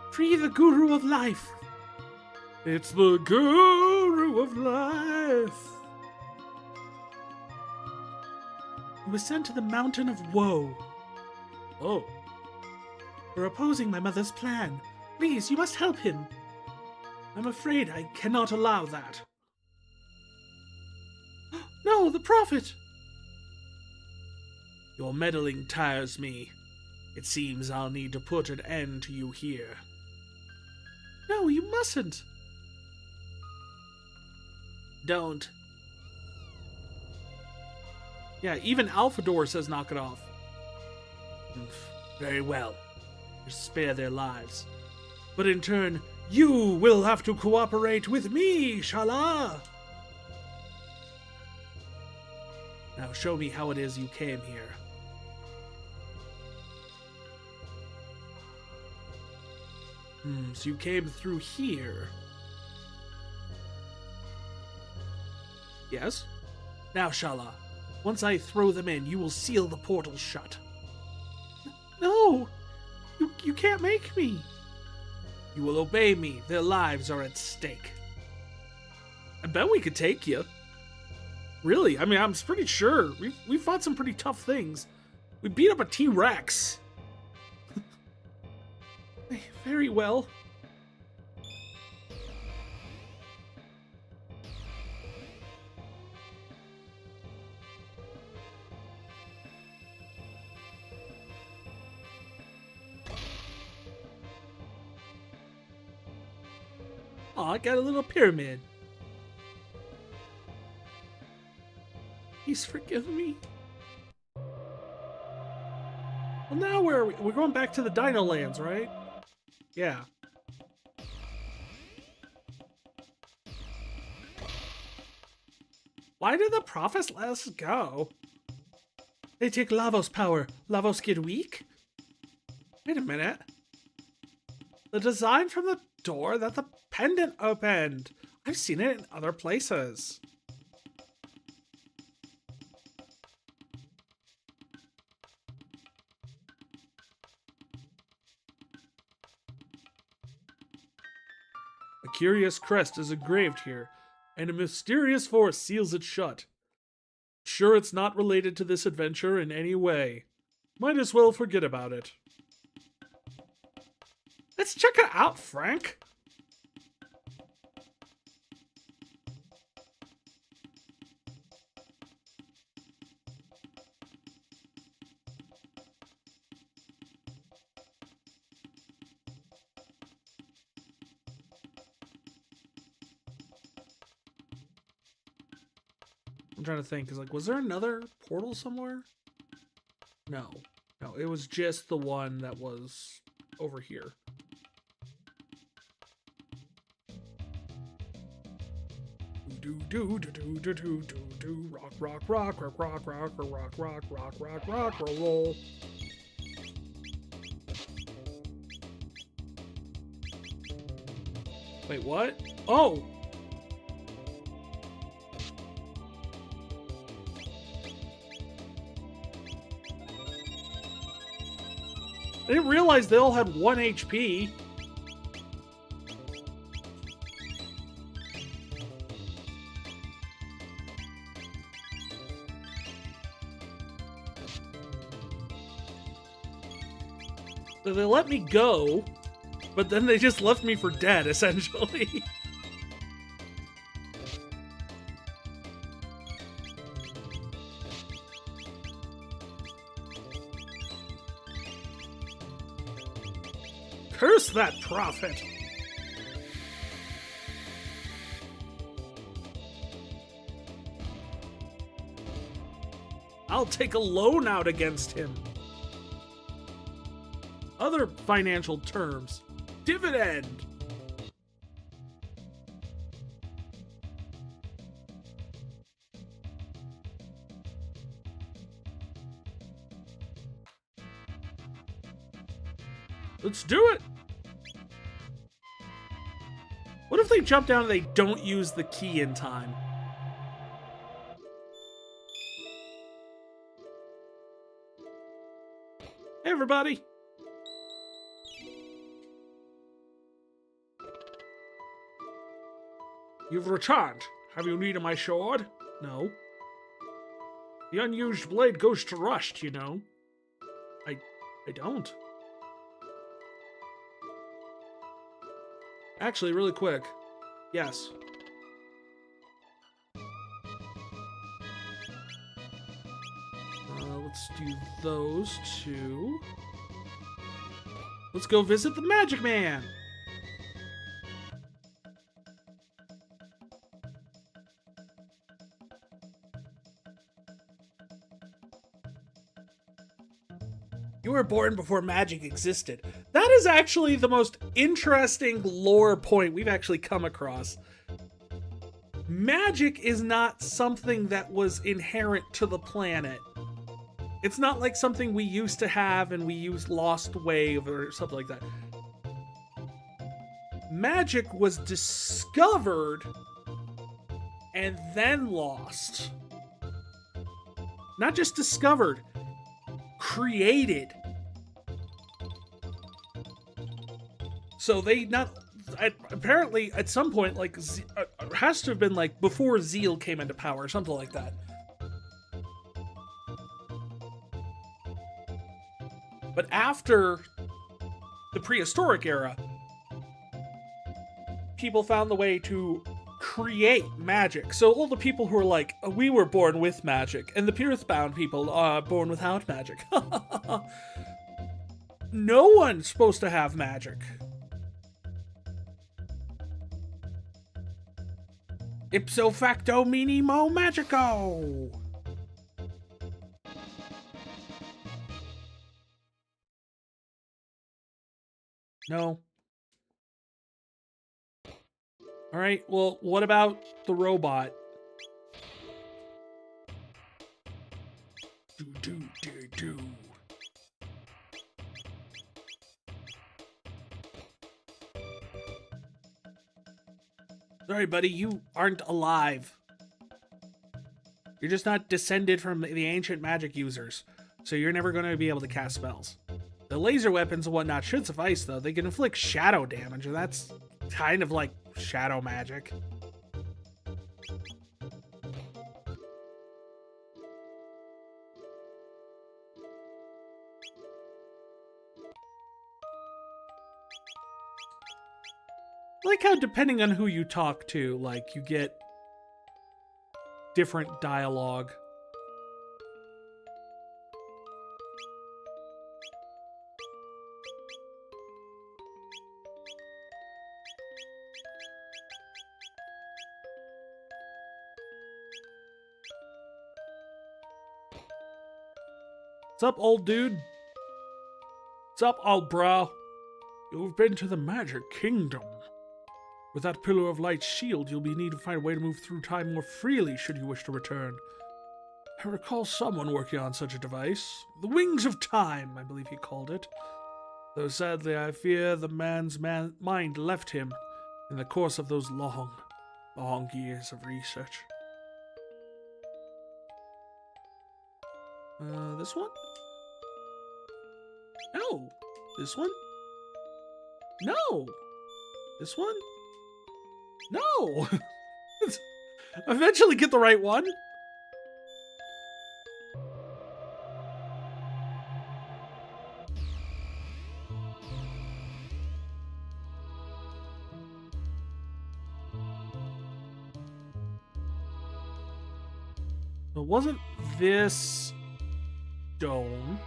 free the Guru of Life. It's the Guru of Life. He was sent to the Mountain of Woe. Oh. For opposing my mother's plan. Please, you must help him. I'm afraid I cannot allow that. No, the Prophet! Your meddling tires me. It seems I'll need to put an end to you here. No, you mustn't. Don't. Yeah, even Alphador says knock it off. Very well. Just spare their lives. But in turn, you will have to cooperate with me, Shala! Now show me how it is you came here. So you came through here. Yes? Now, Shala, once I throw them in, you will seal the portal shut. No! You can't make me! You will obey me. Their lives are at stake. I bet we could take you. Really, I mean, I'm pretty sure. We've fought some pretty tough things. We beat up a T-Rex. Very well. Oh, I got a little pyramid. He's forgiven me. Well, now where are we? We're going back to the Dino Lands, right? Yeah. Why did the prophets let us go? They take Lavos power. Lavos get weak? Wait a minute. The design from the door that the pendant opened. I've seen it in other places. A curious crest is engraved here, and a mysterious force seals it shut. Sure it's not related to this adventure in any way. Might as well forget about it. Let's check it out, Frank. I'm trying to think, like, was there another portal somewhere? No. No, it was just the one that was over here. Rock, rock, rock, rock, rock, rock, rock, rock, rock, rock, rock, roll. Wait, what? Oh! I didn't realize they all had 1 HP. So they let me go, but then they just left me for dead, essentially. Curse that prophet! I'll take a loan out against him. Other financial terms. Dividend! Let's do it! What if they jump down and they don't use the key in time? everybody! You've returned. Have you need of my sword? No. The unused blade goes to rust, you know. I don't. Actually, really quick. Yes. Let's do those two. Let's go visit the Magic Man. You were born before magic existed. That is actually the most interesting lore point we've actually come across. Magic is not something that was inherent to the planet. It's not like something we used to have and we used Lost Wave or something like that. Magic was discovered and then lost. Not just discovered, created. So they not apparently at some point, like, has to have been like before Zeal came into power or something like that. But after the prehistoric era, people found the way to create magic. So all the people who are like, we were born with magic, and the Earthbound people are born without magic. No one's supposed to have magic. Ipso facto minimo magico. No. Alright, well, what about the robot? Do. Sorry, buddy, you aren't alive. You're just not descended from the ancient magic users, so you're never going to be able to cast spells. The laser weapons and whatnot should suffice, though. They can inflict shadow damage, and that's kind of like shadow magic. I like how, depending on who you talk to, like, you get different dialogue. What's up, old dude? What's up, old bro? You've been to the Magic Kingdom. With that Pillar of Light shield, you'll be need to find a way to move through time more freely should you wish to return. I recall someone working on such a device. The Wings of Time, I believe he called it. Though sadly, I fear the man's mind left him in the course of those long years of research. This one? No. This one? No. This one? No. Eventually get the right one. It wasn't this dome.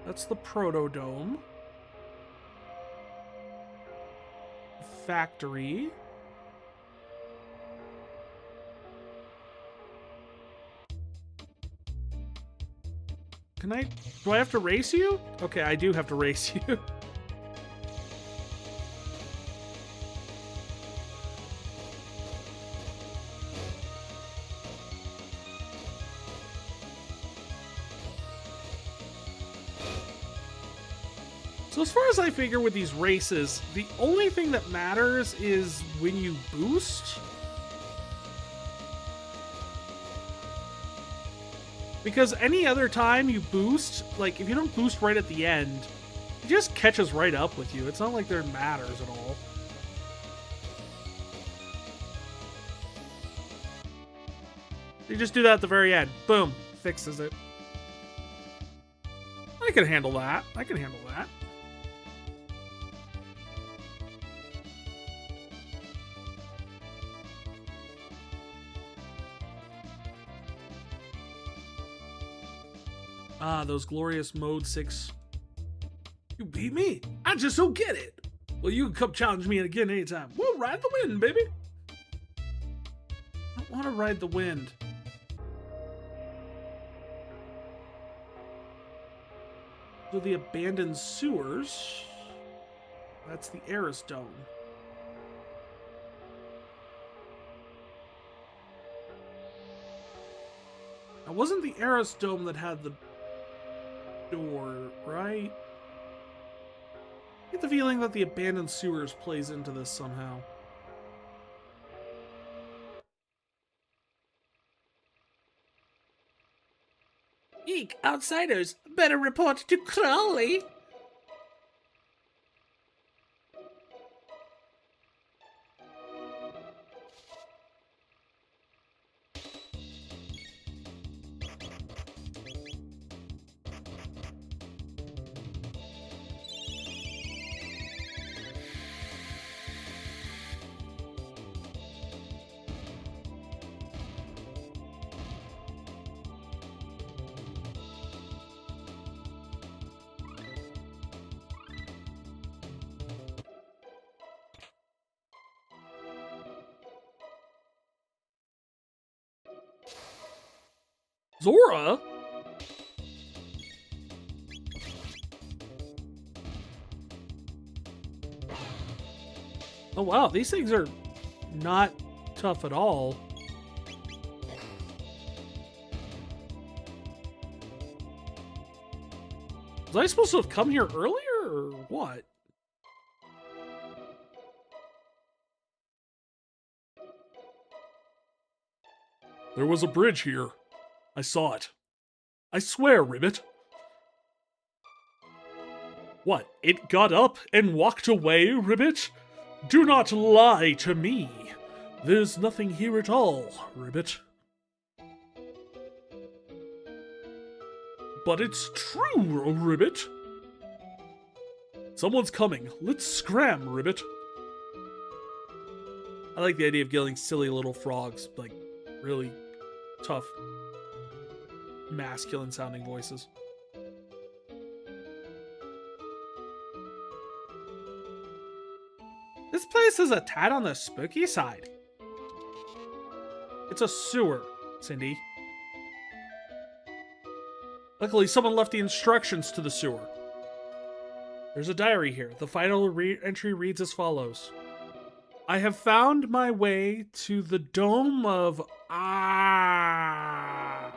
That's the proto-dome. Factory. Do I have to race you? Okay, I do have to race you. So as far as I figure with these races, the only thing that matters is when you boost. Because any other time you boost, like, if you don't boost right at the end, it just catches right up with you. It's not like there matters at all. You just do that at the very end. Boom. Fixes it. I can handle that. I can handle that. Ah, those glorious Mode 6. You beat me? I just don't get it. Well, you can come challenge me again anytime. We'll ride the wind, baby. I don't want to ride the wind. So the abandoned sewers. That's the Eris Dome. Now, wasn't the Eris Dome that had the door, right? I get the feeling that the abandoned sewers plays into this somehow. Eek, outsiders, better report to Crowley. Zora? Oh wow, these things are not tough at all. Was I supposed to have come here earlier or what? There was a bridge here. I saw it. I swear, Ribbit. What, it got up and walked away, Ribbit? Do not lie to me. There's nothing here at all, Ribbit. But it's true, Ribbit. Someone's coming. Let's scram, Ribbit. I like the idea of killing silly little frogs, like really tough, masculine sounding voices. This place is a tad on the spooky side. It's a sewer, Cindy. Luckily, someone left the instructions to the sewer. There's a diary here. The final entry reads as follows. I have found my way to the Dome of Ah.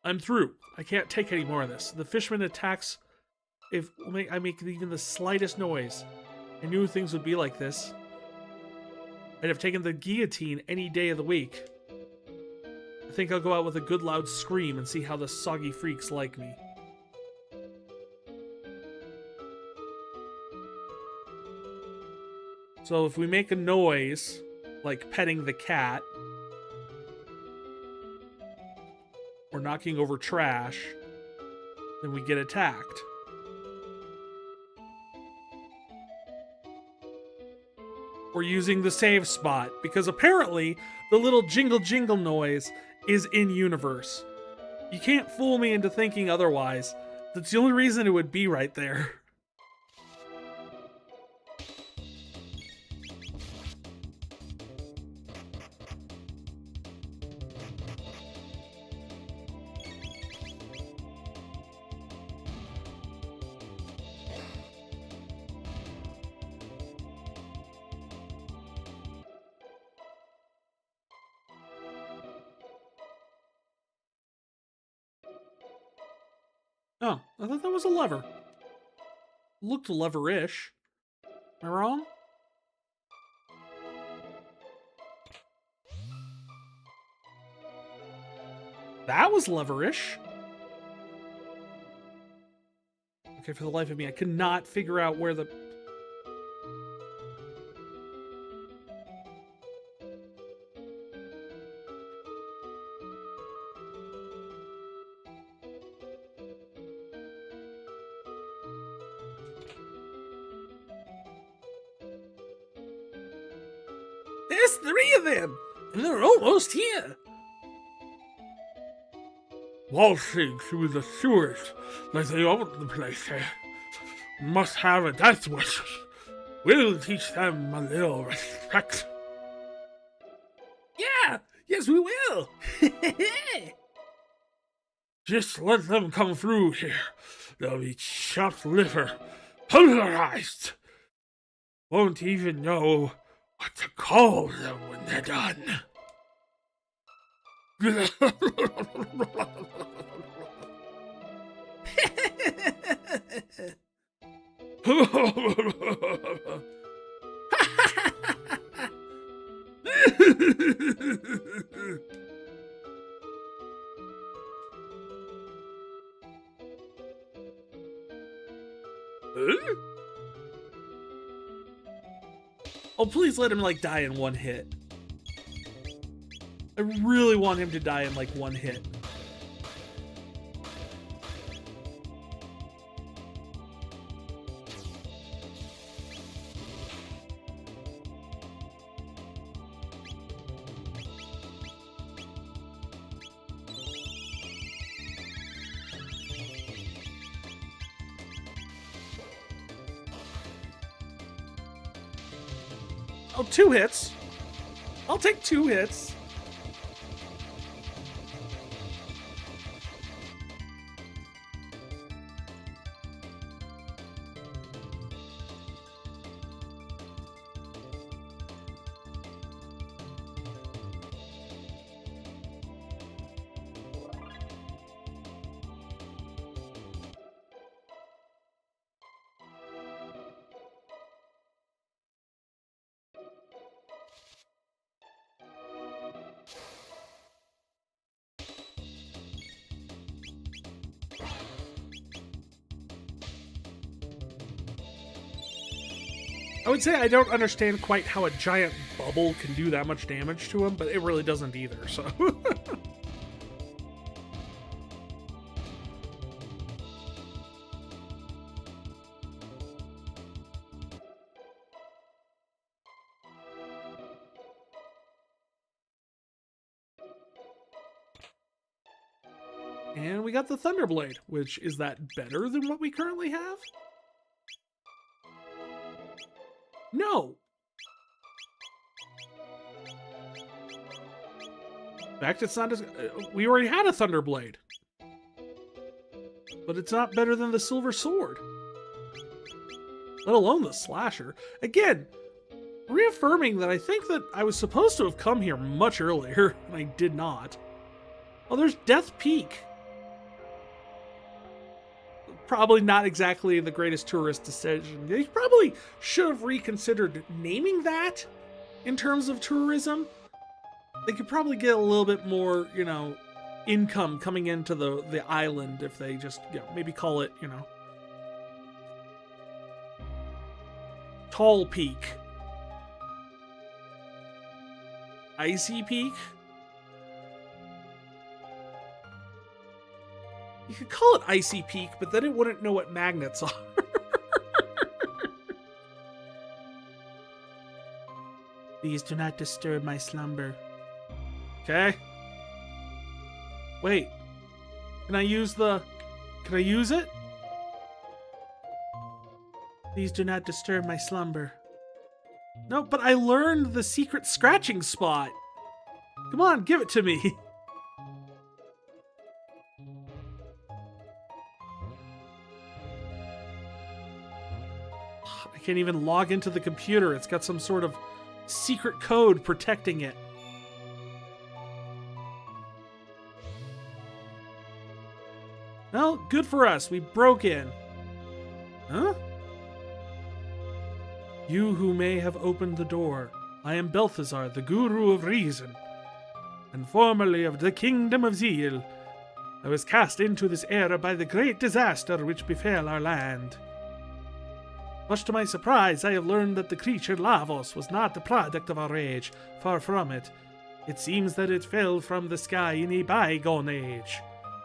I'm through. I can't take any more of this. The fishman attacks if I make even the slightest noise. I knew things would be like this. I'd have taken the guillotine any day of the week. I think I'll go out with a good loud scream and see how the soggy freaks like me. So if we make a noise, like petting the cat, or knocking over trash, then we get attacked. Or using the save spot, because apparently the little jingle jingle noise is in universe. You can't fool me into thinking otherwise. That's the only reason it would be right there. Oh, I thought that was a lever. Looked lever-ish. Am I wrong? That was leverish. Okay, for the life of me, I could not figure out where the... There's 3 of them, and they're almost here. Waltzing through the sewers like they own the place here. Must have a death wish. We'll teach them a little respect. Yeah, yes we will. Just let them come through here. They'll be chopped liver, pulverized. Won't even know what to call them when they're done. Oh, please let him, like, die in one hit. I really want him to die in, like, one hit. Oh, 2 hits. I'll take 2 hits. I would say I don't understand quite how a giant bubble can do that much damage to him, but it really doesn't either, so... And we got the Thunderblade, which is that better than what we currently have? No! In fact, it's not as... we already had a Thunderblade. But it's not better than the Silver Sword. Let alone the Slasher. Again, reaffirming that I think that I was supposed to have come here much earlier, and I did not. Oh, there's Death Peak. Probably not exactly the greatest tourist decision. They probably should have reconsidered naming that in terms of tourism. They could probably get a little bit more, you know, income coming into the island if they just, you know, maybe call it, you know, Tall Peak. Icy Peak? You could call it Icy Peak, but then it wouldn't know what magnets are. Please do not disturb my slumber. Okay. Wait. Can I use it? Please do not disturb my slumber. No, but I learned the secret scratching spot. Come on, give it to me. I can't even log into the computer. It's got some sort of secret code protecting it. Well, good for us. We broke in. Huh? You who may have opened the door. I am Balthazar, the Guru of Reason, and formerly of the Kingdom of Zeal. I was cast into this era by the great disaster which befell our land. Much to my surprise, I have learned that the creature Lavos was not the product of our age, far from it. It seems that it fell from the sky in a bygone age,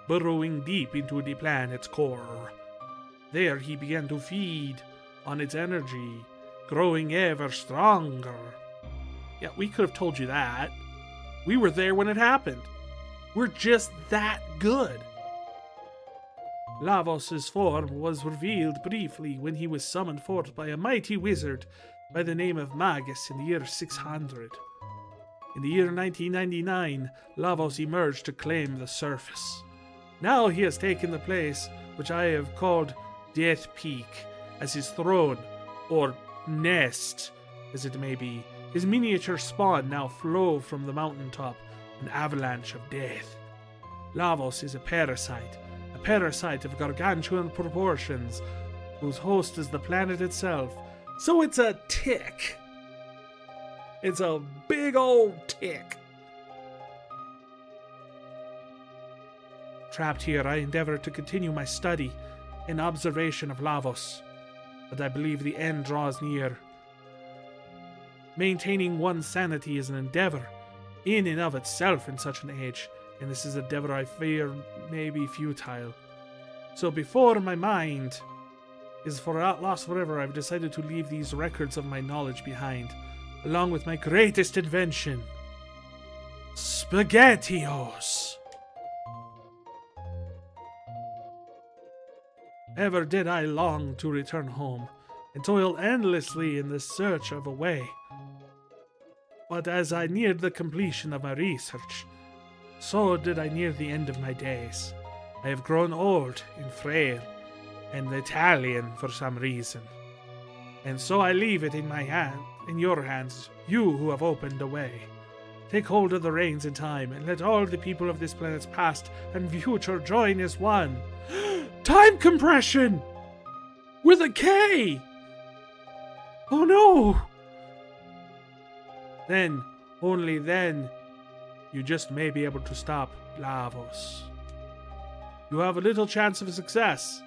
burrowing deep into the planet's core. There he began to feed on its energy, growing ever stronger. Yeah, we could have told you that. We were there when it happened. We're just that good. Lavos' form was revealed briefly when he was summoned forth by a mighty wizard by the name of Magus in the year 600. In the year 1999, Lavos emerged to claim the surface. Now he has taken the place which I have called Death Peak as his throne, or nest, as it may be. His miniature spawn now flow from the mountaintop, an avalanche of death. Lavos is a parasite of gargantuan proportions, whose host is the planet itself. So it's a tick. It's a big old tick. Trapped here, I endeavor to continue my study and observation of Lavos, but I believe the end draws near. Maintaining one's sanity is an endeavor in and of itself in such an age, and this is an endeavor I fear may be futile. So before my mind is lost forever, I've decided to leave these records of my knowledge behind, along with my greatest invention, SpaghettiOs. Ever did I long to return home, and toil endlessly in the search of a way. But as I neared the completion of my research, so did I near the end of my days. I have grown old and frail, and Italian for some reason. And so I leave it in your hands, you who have opened the way. Take hold of the reins in time, and let all the people of this planet's past and future join as one. Time compression! With a K! Oh no! Then, only then, you just may be able to stop Lavos. You have a little chance of success,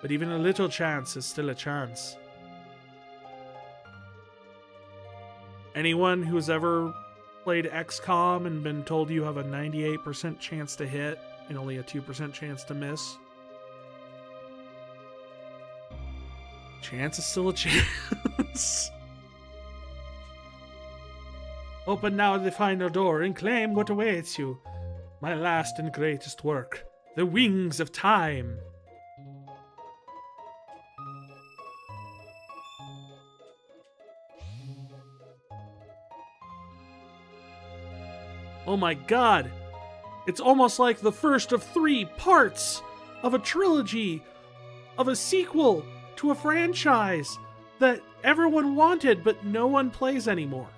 but even a little chance is still a chance. Anyone who's ever played XCOM and been told you have a 98% chance to hit and only a 2% chance to miss? Chance is still a chance. Open now the final door and claim what awaits you. My last and greatest work, the Wings of Time. Oh my god! It's almost like the first of 3 parts of a trilogy, of a sequel to a franchise that everyone wanted but no one plays anymore.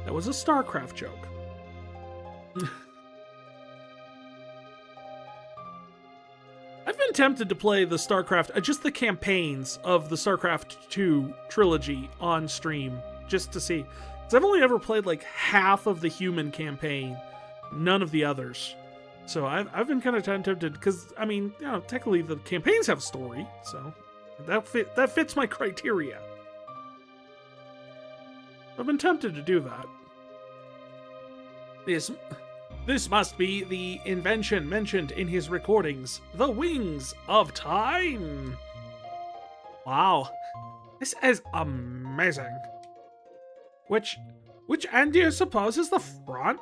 That was a StarCraft joke. I've been tempted to play the StarCraft, just the campaigns of the StarCraft 2 trilogy on stream, just to see. Because I've only ever played like half of the human campaign, none of the others. So I've been kind of tempted, because, I mean, you know, technically the campaigns have story, so that fits my criteria. I've been tempted to do that. This must be the invention mentioned in his recordings, the Wings of Time. Wow, this is amazing. Which end do you suppose is the front?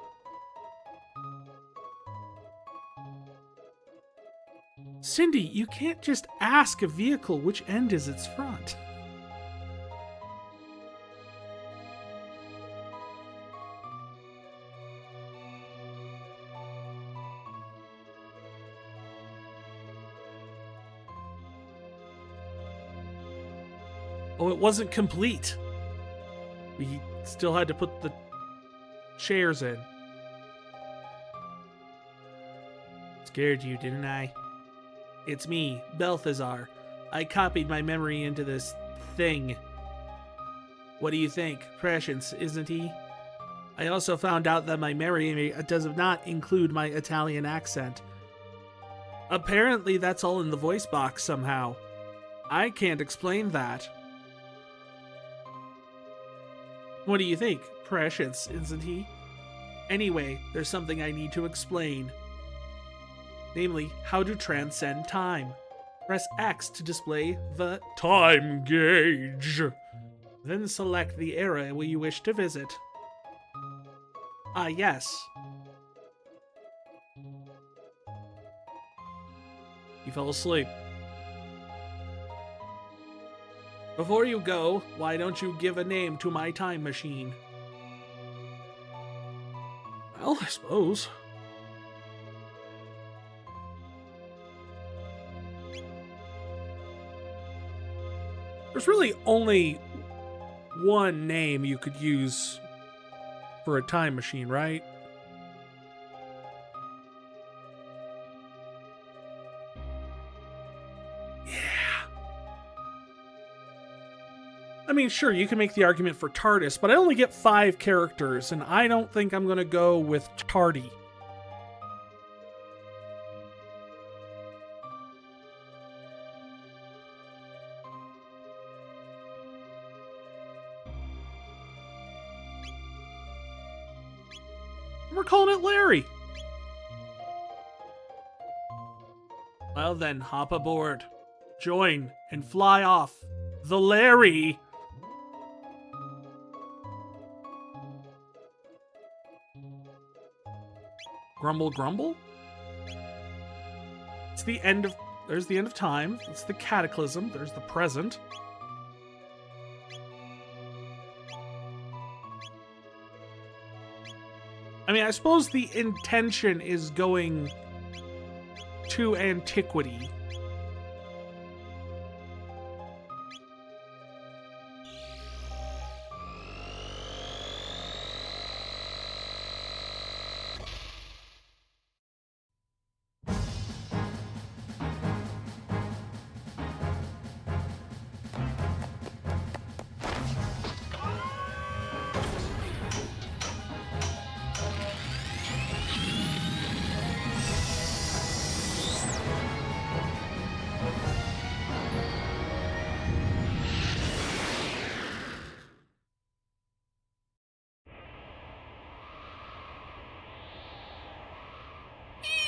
Cindy, you can't just ask a vehicle which end is its front. Oh, it wasn't complete. We still had to put the chairs in. Scared you, didn't I? It's me, Balthazar. I copied my memory into this thing. What do you think? Prescience, isn't he? I also found out that my memory does not include my Italian accent. Apparently that's all in the voice box somehow. I can't explain that. What do you think? Precious, isn't he? Anyway, there's something I need to explain. Namely, how to transcend time. Press X to display the time gauge. Then select the era you wish to visit. Ah, yes. You fell asleep. Before you go, why don't you give a name to my time machine? Well, I suppose. There's really only one name you could use for a time machine, right? I mean, sure, you can make the argument for TARDIS, but I only get 5 characters, and I don't think I'm going to go with Tardy. We're calling it Larry. Well then, hop aboard. Join and fly off. The Larry. Grumble, grumble? It's the end of... There's the end of time. It's the cataclysm. There's the present. I mean, I suppose the intention is going to antiquity.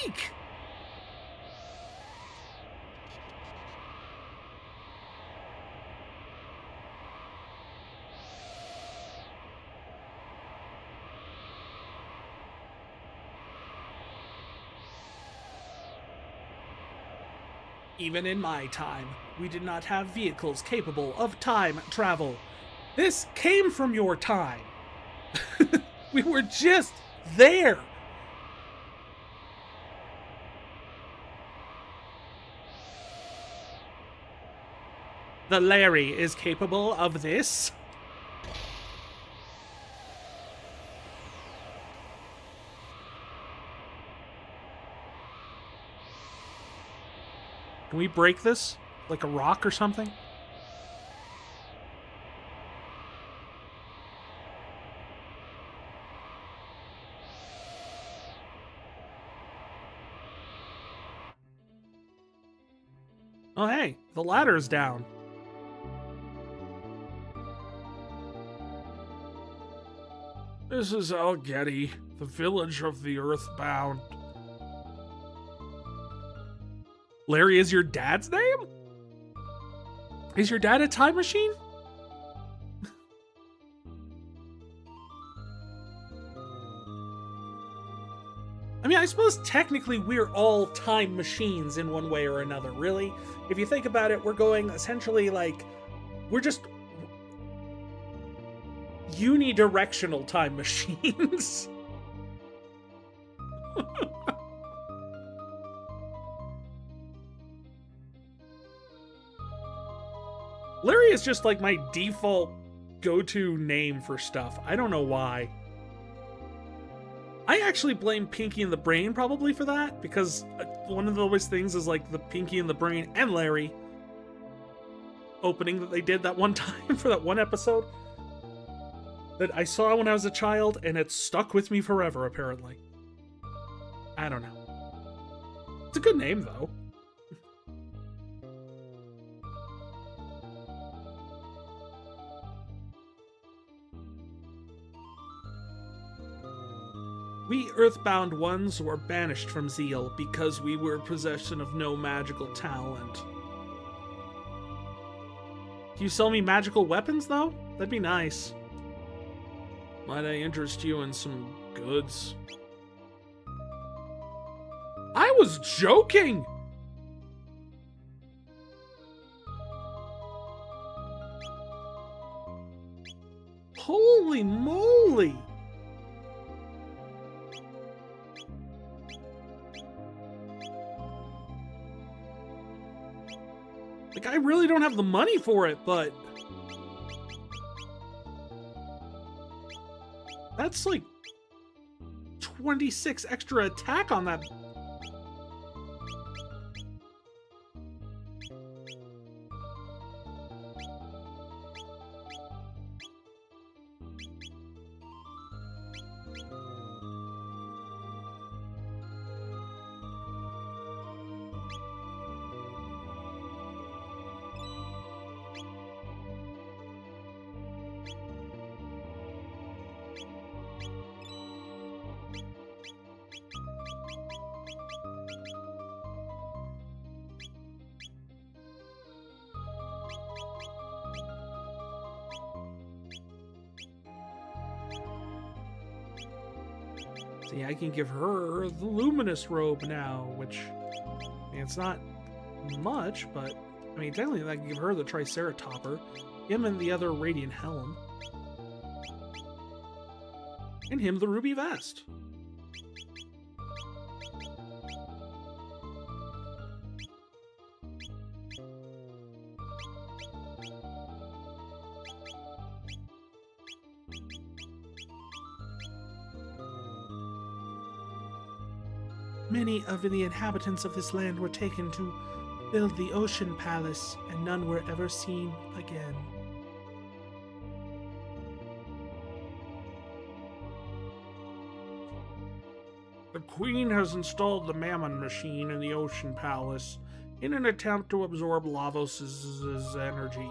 Eek! Even in my time, we did not have vehicles capable of time travel. This came from your time. We were just there. The Larry is capable of this? Can we break this? Like a rock or something? Oh hey, the ladder's down. This is Algeti, the village of the Earthbound. Larry is your dad's name? Is your dad a time machine? I mean, I suppose technically we're all time machines in one way or another, really. If you think about it, we're going essentially like, we're just unidirectional time machines. Larry is just like my default go-to name for stuff. I don't know why. I actually blame Pinky and the Brain probably for that, because one of those things is like the Pinky and the Brain and Larry opening that they did that one time for that one episode. that I saw when I was a child, and it stuck with me forever, apparently. I don't know. It's a good name, though. We earthbound ones were banished from Zeal because we were in possession of no magical talent. Can you sell me magical weapons, though? That'd be nice. Might I interest you in some goods? I was joking! Holy moly! Like, I really don't have the money for it, but... That's like 26 extra attack on that. See, I can give her the luminous robe now, which, I mean, it's not much, but, I mean, technically I can give her the triceratopper, him and the other radiant helm, and him the ruby vest. Many of the inhabitants of this land were taken to build the Ocean Palace, and none were ever seen again. The Queen has installed the Mammon Machine in the Ocean Palace in an attempt to absorb Lavos' energy.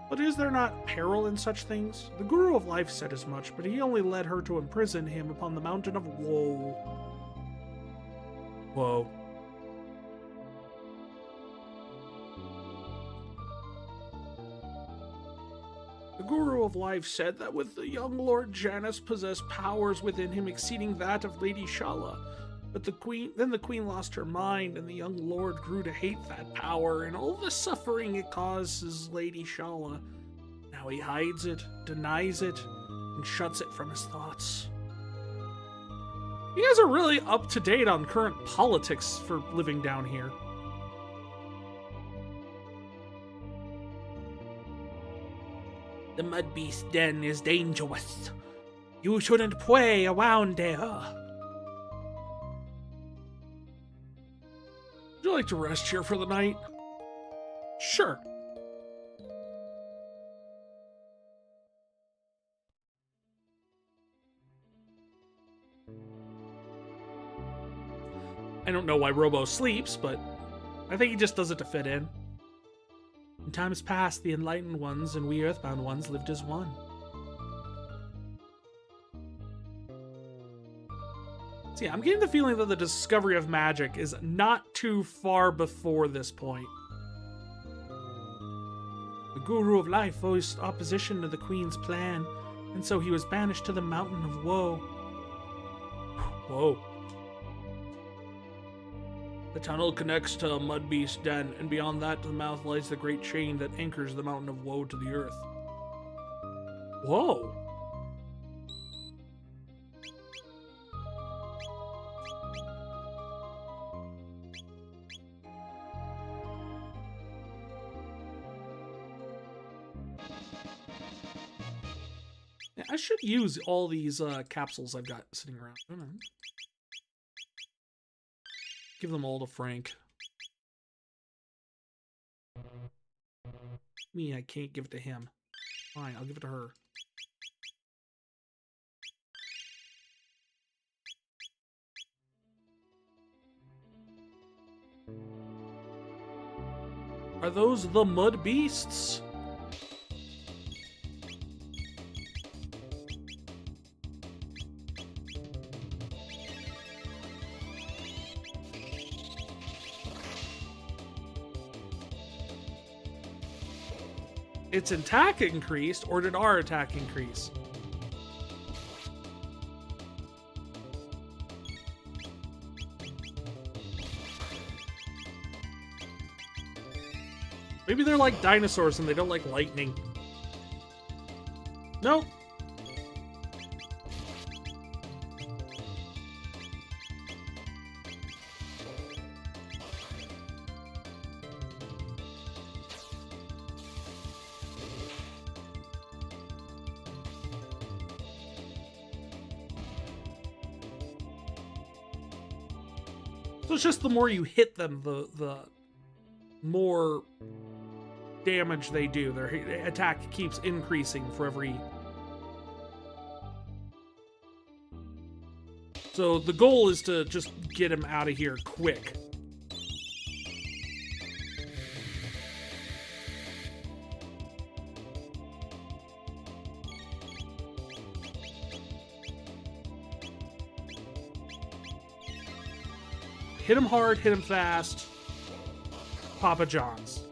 But is there not peril in such things? The Guru of Life said as much, but he only led her to imprison him upon the Mountain of Woe. Whoa. The Guru of Life said that with the young Lord Janus possessed powers within him exceeding that of Lady Shala. But the Queen lost her mind, and the young Lord grew to hate that power and all the suffering it causes Lady Shala. Now he hides it, denies it, and shuts it from his thoughts. You guys are really up to date on current politics for living down here. The Mud Beast Den is dangerous. You shouldn't play around there. Would you like to rest here for the night? Sure. I don't know why Robo sleeps, but I think he just does it to fit in. In times past, the enlightened ones and we earthbound ones lived as one. So yeah, I'm getting the feeling that the discovery of magic is not too far before this point. The Guru of Life voiced opposition to the Queen's plan, and so he was banished to the Mountain of Woe. Whoa. The tunnel connects to Mud Beast Den, and beyond that to the mouth lies the great chain that anchors the Mountain of Woe to the earth. Whoa. Yeah, I should use all these capsules I've got sitting around. I don't know. Give them all to Frank. Me, I can't give it to him. Fine, I'll give it to her. Are those the mud beasts? Its attack increased, or did our attack increase? Maybe they're like dinosaurs and they don't like lightning. Nope. So it's just the more you hit them, the more damage they do. Their attack keeps increasing for every... So the goal is to just get him out of here quick. Hit him hard, hit him fast. Papa John's.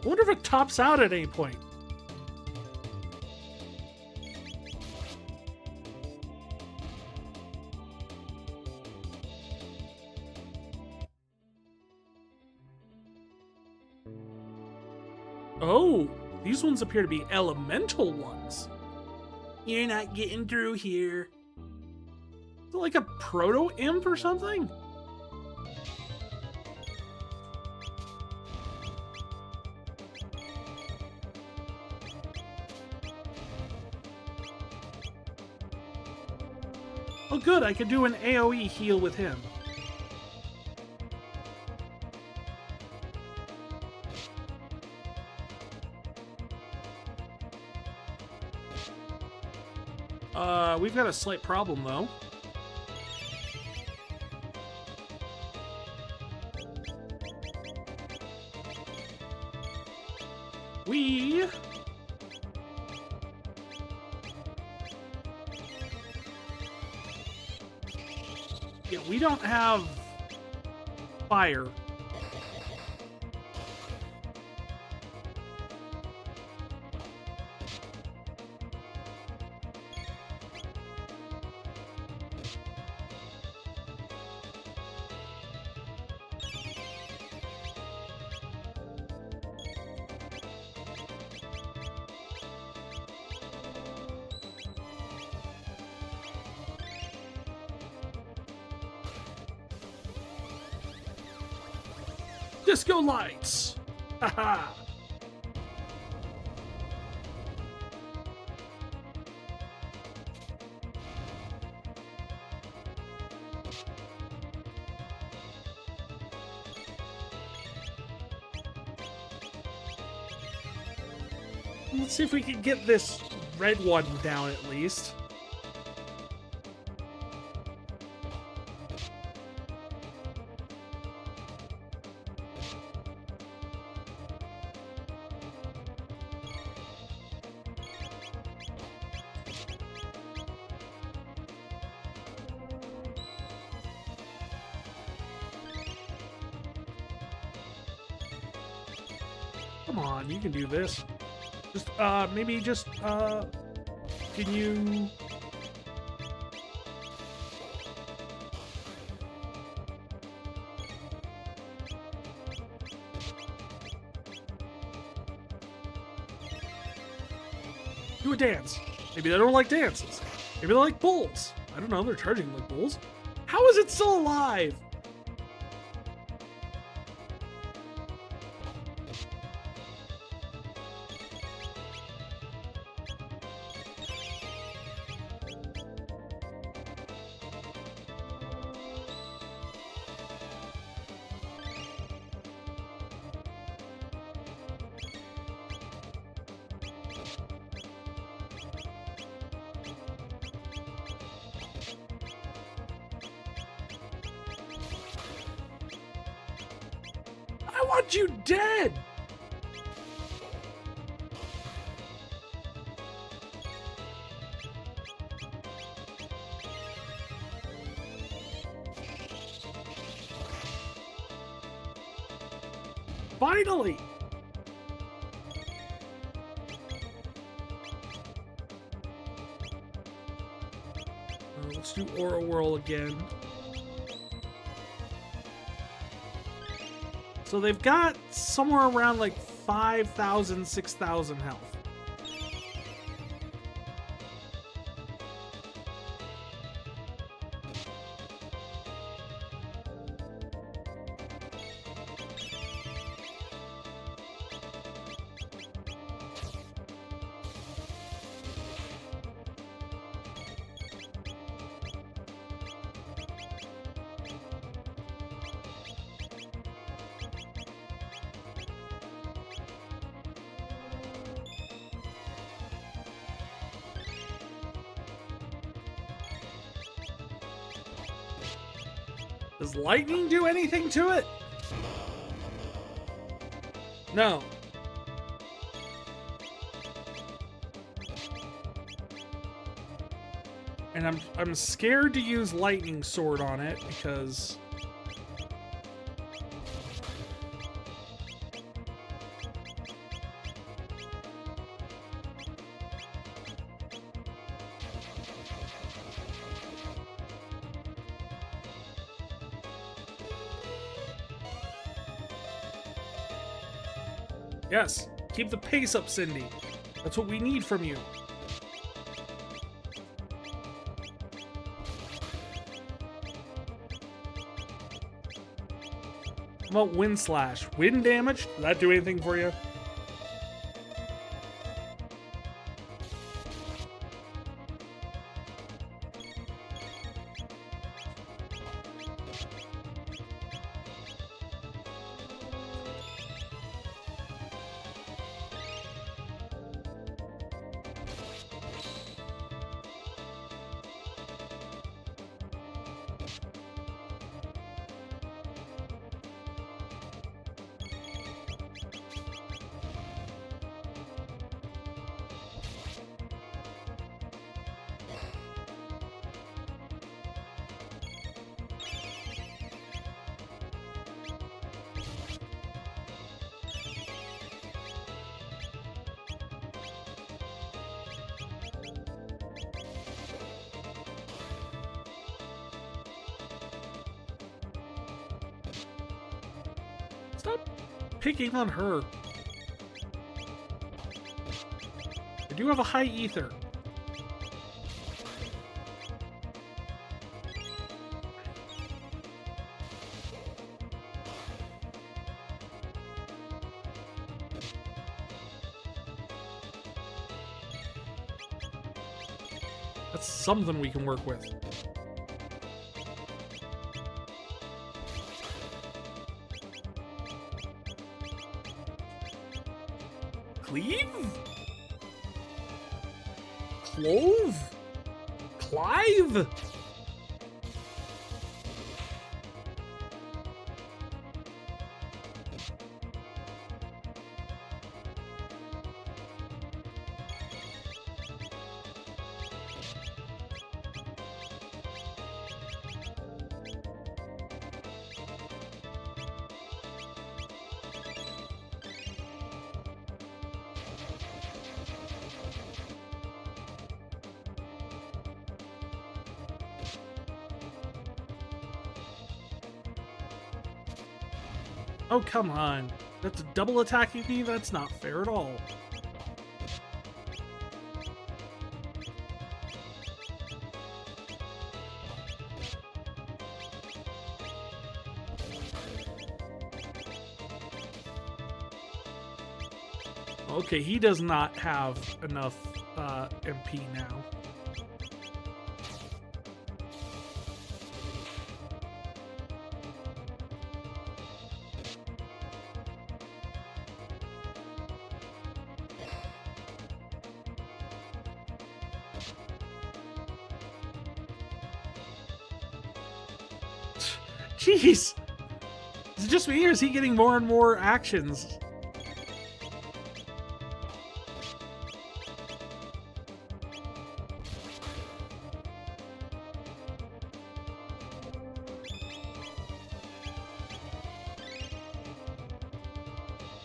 I wonder if it tops out at any point. Oh, these ones appear to be elemental ones. You're not getting through here. Is it like a proto-imp or something? Oh good, I could do an AoE heal with him. We've got a slight problem, though. We don't have fire. Disco lights! Haha! Let's see if we can get this red one down at least. Come on, you can do this. Just, maybe just, can you... do a dance. Maybe they don't like dances. Maybe they like bulls. I don't know, they're charging like bulls. How is it still alive? I want you dead! Finally! Let's do Aura Whirl again. So they've got somewhere around like 5,000, 6,000 health. Does lightning do anything to it? No. And I'm scared to use lightning sword on it because yes, keep the pace up, Cindy. That's what we need from you. How about Wind Slash? Wind damage? Does that do anything for you? Stop picking on her. I do have a high ether. That's something we can work with. Cleave? Clove? Clive? Oh, come on. That's double attacking me? That's not fair at all. Okay, he does not have enough MP now. Jeez! Is it just me, or is he getting more and more actions?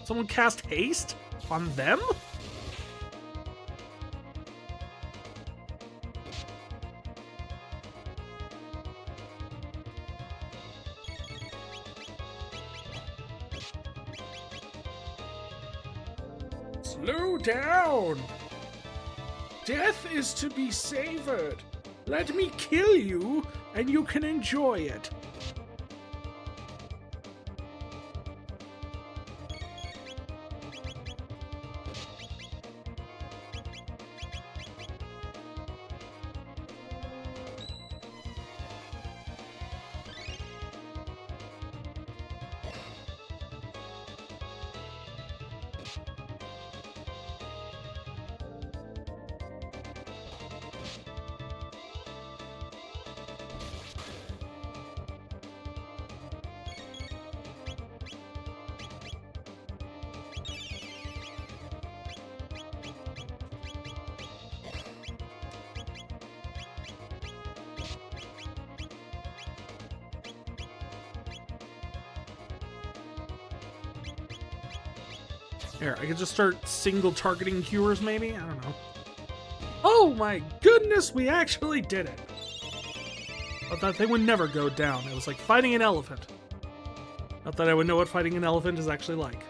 Someone cast haste on them? Slow down! Death is to be savored. Let me kill you, and you can enjoy it. Here, I could just start single targeting cures, maybe? I don't know. Oh my goodness, we actually did it! I thought they would never go down. It was like fighting an elephant. Not that I would know what fighting an elephant is actually like.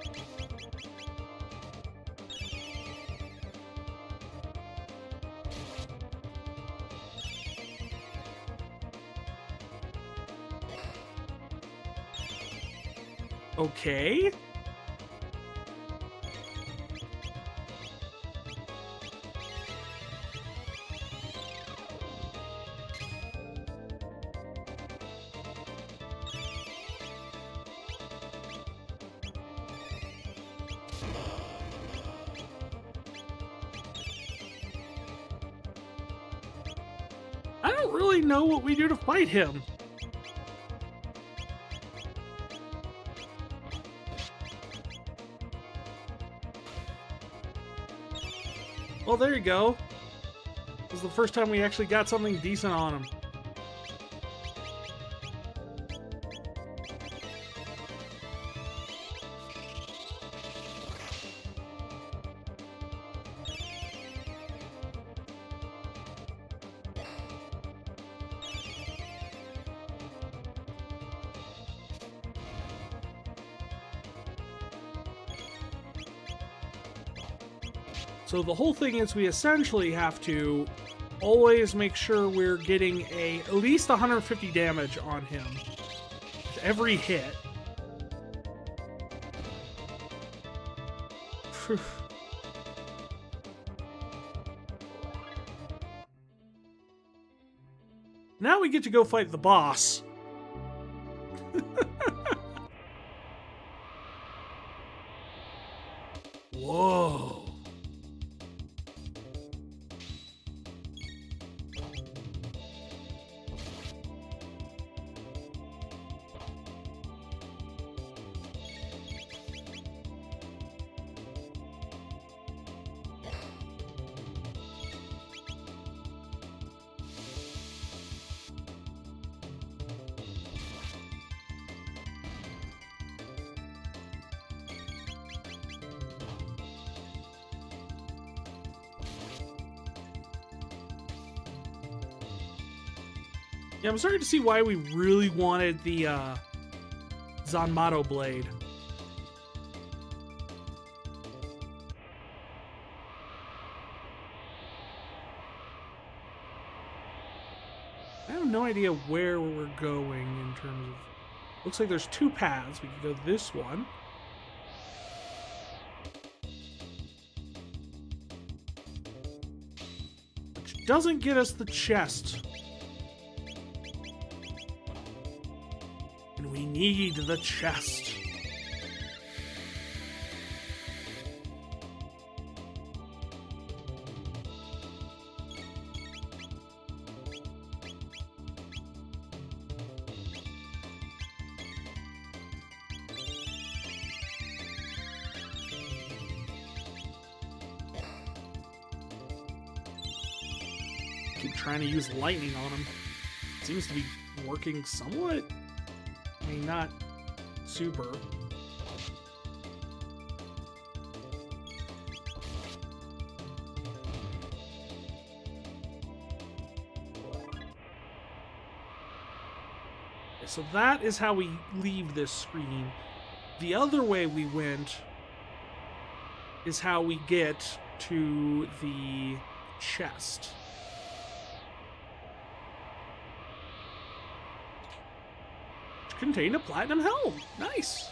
Okay. I don't really know what we do to fight him. Well, there you go. This is the first time we actually got something decent on him. So the whole thing is we essentially have to always make sure we're getting at least 150 damage on him with every hit. Phew. Now we get to go fight the boss. Whoa. Yeah, I'm starting to see why we really wanted the Zanmato blade. I have no idea where we're going in terms of... Looks like there's two paths. We could go this one. doesn't get us the chest. And we need the chest. Keep trying to use lightning on him. Seems to be working somewhat. I mean, not super. So that is how we leave this screen. The other way we went is how we get to the chest. Which contained a platinum helm. Nice.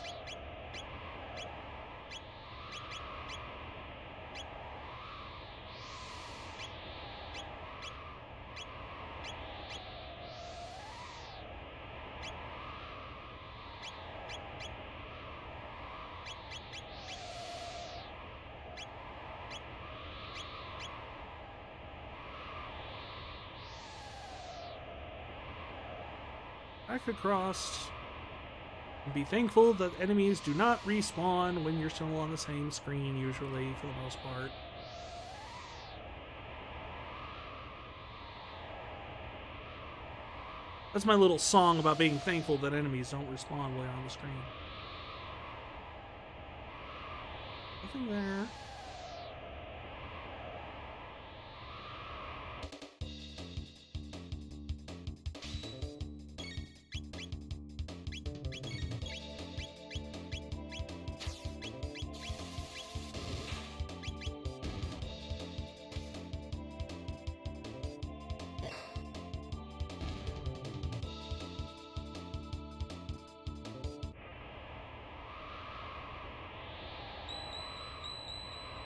Back across. And be thankful that enemies do not respawn when you're still on the same screen, usually, for the most part. That's my little song about being thankful that enemies don't respawn while you're on the screen. Nothing there.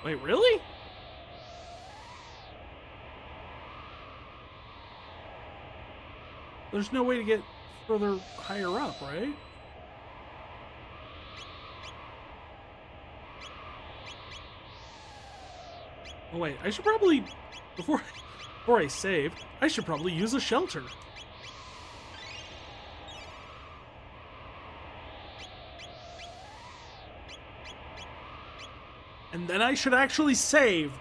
Wait, really? There's no way to get further higher up, right? Oh wait, I should probably, before I save, I should probably use a shelter. And then I should actually save.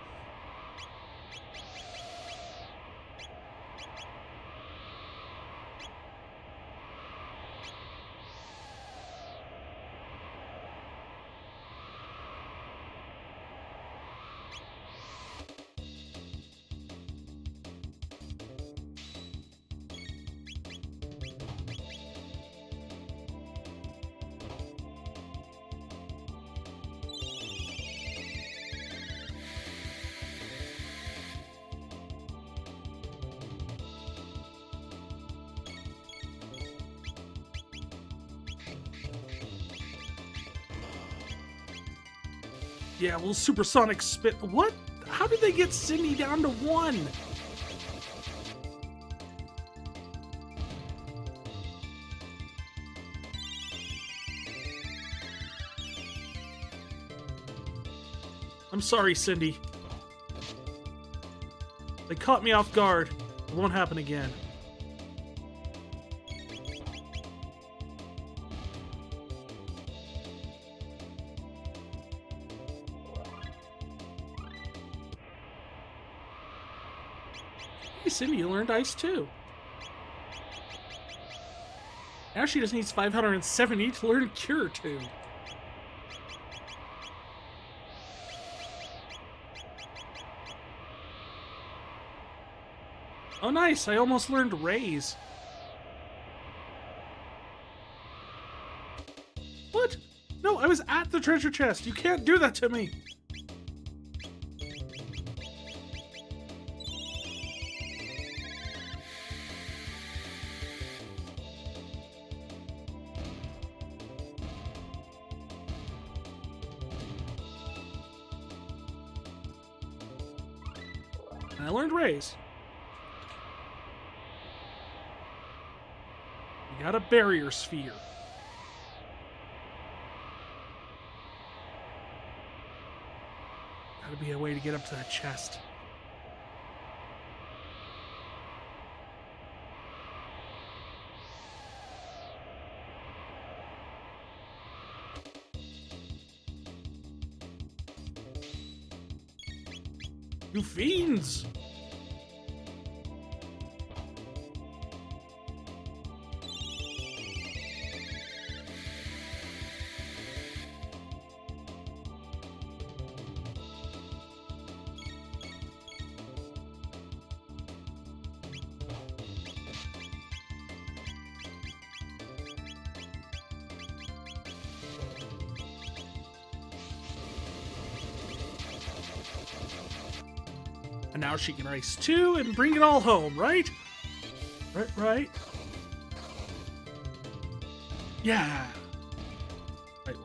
Yeah, well, supersonic spit. What? How did they get Cindy down to 1? I'm sorry, Cindy. They caught me off guard. It won't happen again. Hey, Cindy, you learned ice too. Now she just needs 570 to learn Cure 2. Oh, nice. I almost learned Raise. What? No, I was at the treasure chest. You can't do that to me. And I learned Raise. got a barrier sphere. Gotta be a way to get up to that chest. You fiends! And now she can race 2 and bring it all home, right? Right? Yeah. Right.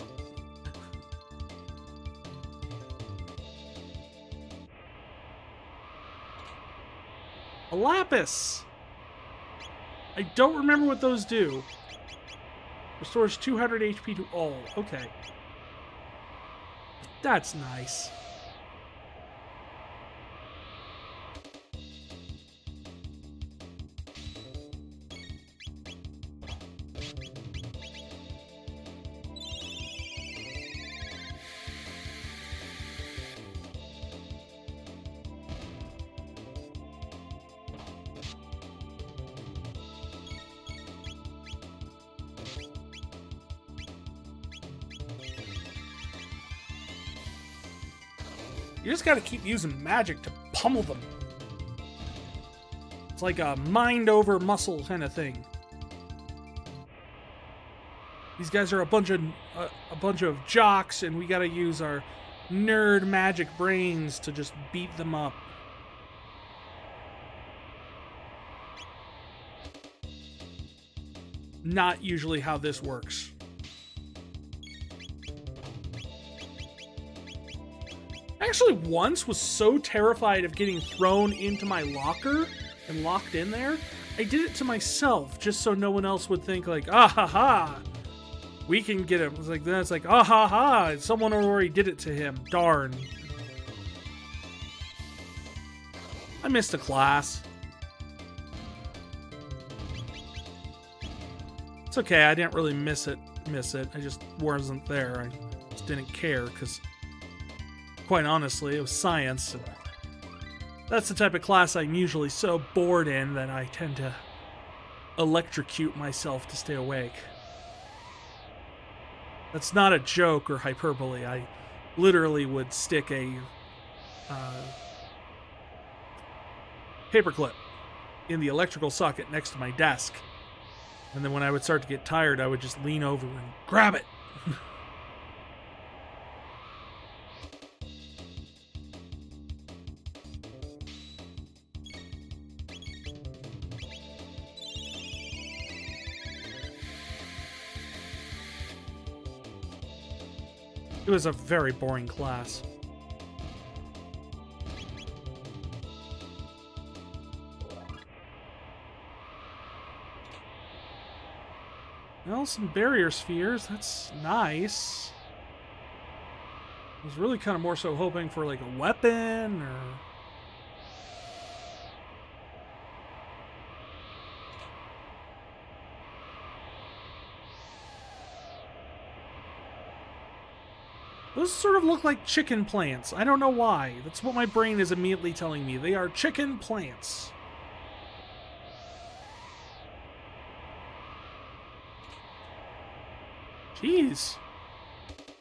A lapis. I don't remember what those do. Restores 200 HP to all. Okay. That's nice. You just gotta keep using magic to pummel them. It's like a mind over muscle kind of thing. These guys are a bunch of jocks, and we gotta use our nerd magic brains to just beat them up. Not usually how this works. Actually once was so terrified of getting thrown into my locker and locked in there, I did it to myself just so no one else would think like, ah ha ha, we can get him. It's like, then it's like, ah ha ha, someone already did it to him. Darn. I missed a class. It's okay, I didn't really miss it. I just wasn't there. I just didn't care because quite honestly, it was science, and that's the type of class I'm usually so bored in that I tend to electrocute myself to stay awake. That's not a joke or hyperbole. I literally would stick a paperclip in the electrical socket next to my desk, and then when I would start to get tired, I would just lean over and grab it. It was a very boring class. Well, some barrier spheres. That's nice. I was really kind of more so hoping for like a weapon or... Those sort of look like chicken plants. I don't know why. That's what my brain is immediately telling me. They are chicken plants. Jeez.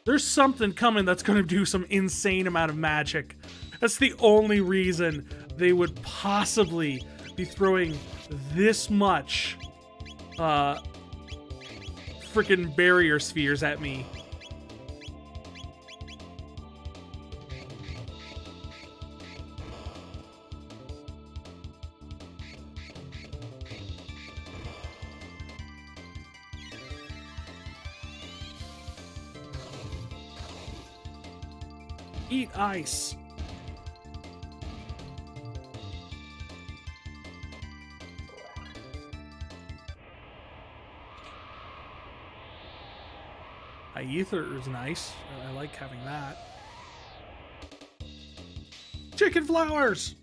There's something coming that's going to do some insane amount of magic. That's the only reason they would possibly be throwing this much freaking barrier spheres at me. Eat ice. ether is nice. I like having that. Chicken flowers!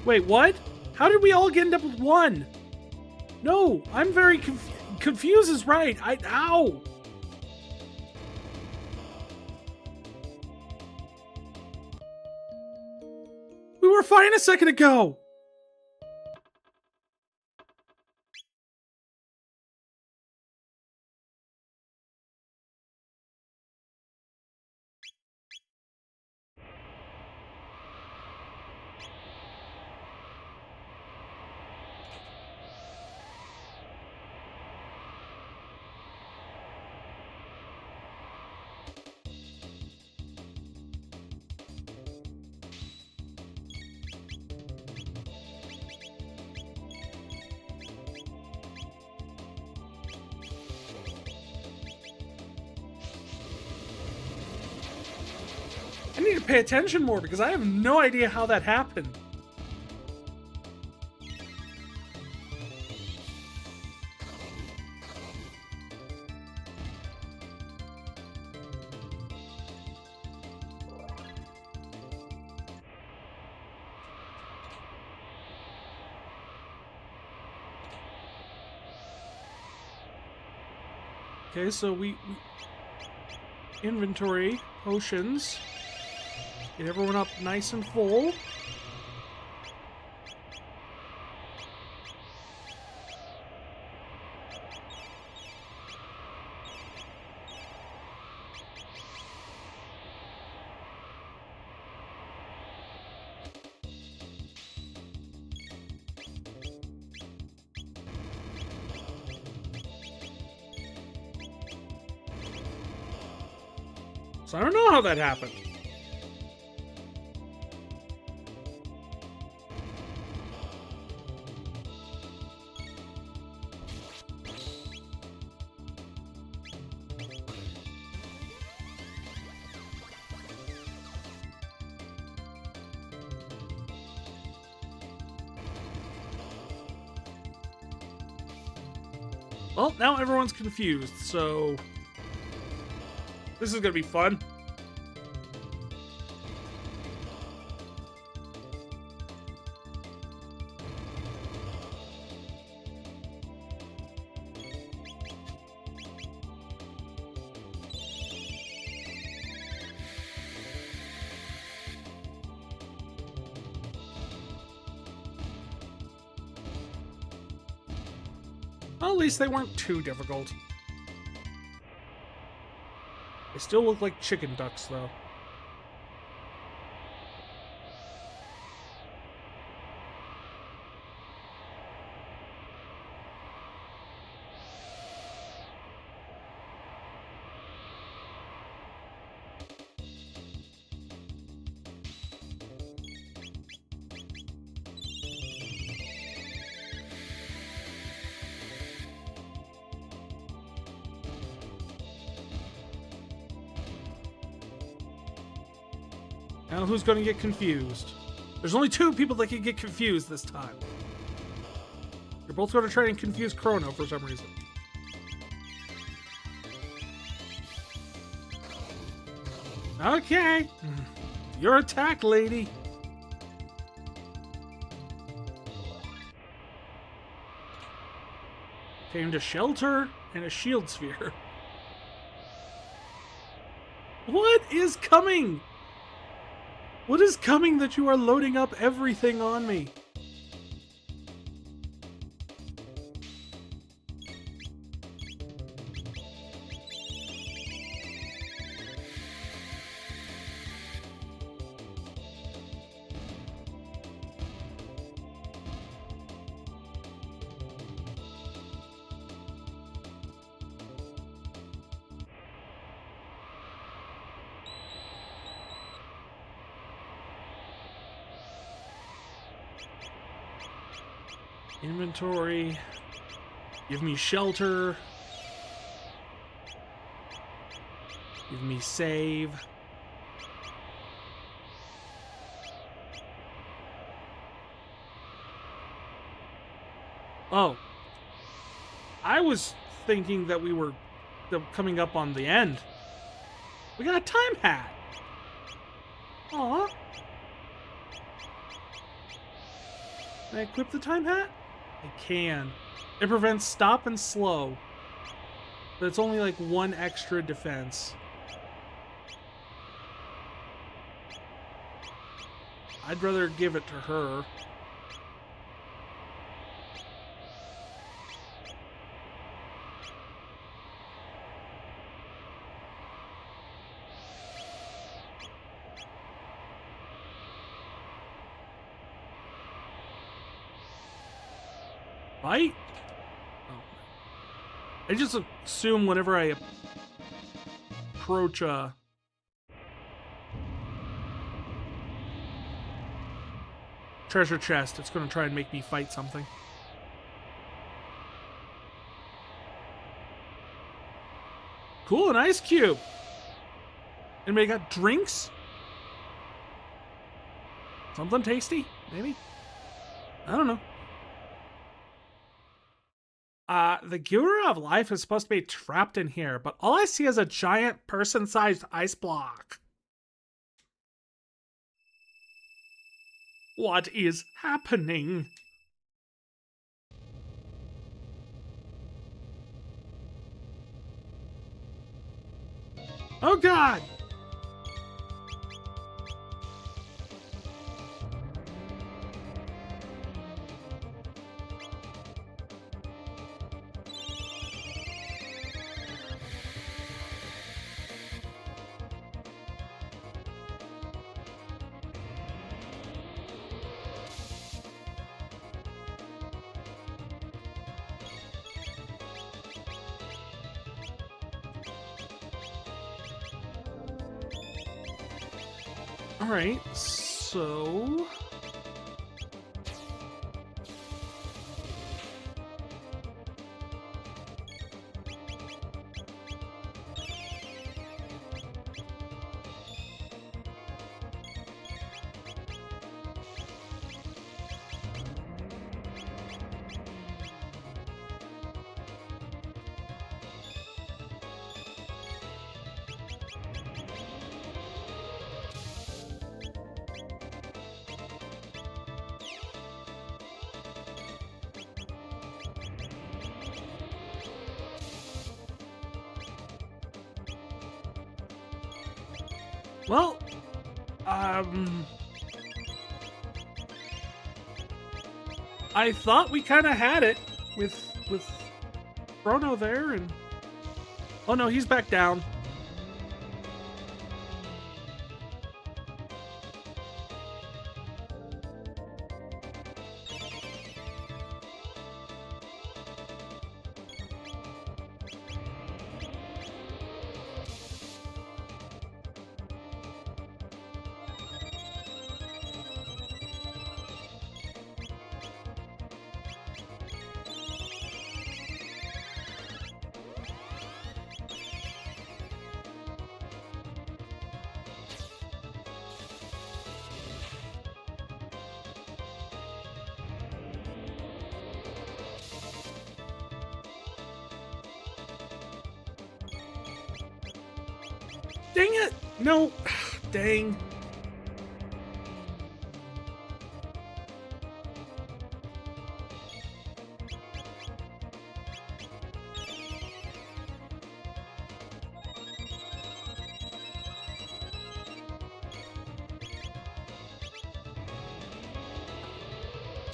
Wait, what? How did we all end up with one? No, I'm very confused is right. Ow! We were fine a second ago! I need to pay attention more because I have no idea how that happened. Okay, so we inventory potions. Get everyone up nice and full. So I don't know how that happened. Well, now everyone's confused, so this is gonna be fun. Well, at least they weren't too difficult. They still look like chicken ducks, though. Now who's going to get confused? There's only two people that can get confused this time. You're both going to try and confuse Chrono for some reason. Okay. Your attack, lady. Came to shelter and a shield sphere. What is coming? What is coming that you are loading up everything on me? Inventory. Give me shelter. Give me save. Oh. I was thinking that we were coming up on the end. We got a time hat. Aw. Can I equip the time hat? I can. It prevents stop and slow. But it's only like 1 extra defense. I'd rather give it to her. Fight? Oh. I just assume whenever I approach a treasure chest, it's going to try and make me fight something. Cool, an ice cube. Anybody got drinks? Something tasty, maybe? I don't know. The Guru of Life is supposed to be trapped in here, but all I see is a giant person-sized ice block. What is happening? Oh God! Alright, so... Well, I thought we kind of had it with Chrono there, and oh no, he's back down. Dang it! No! Dang.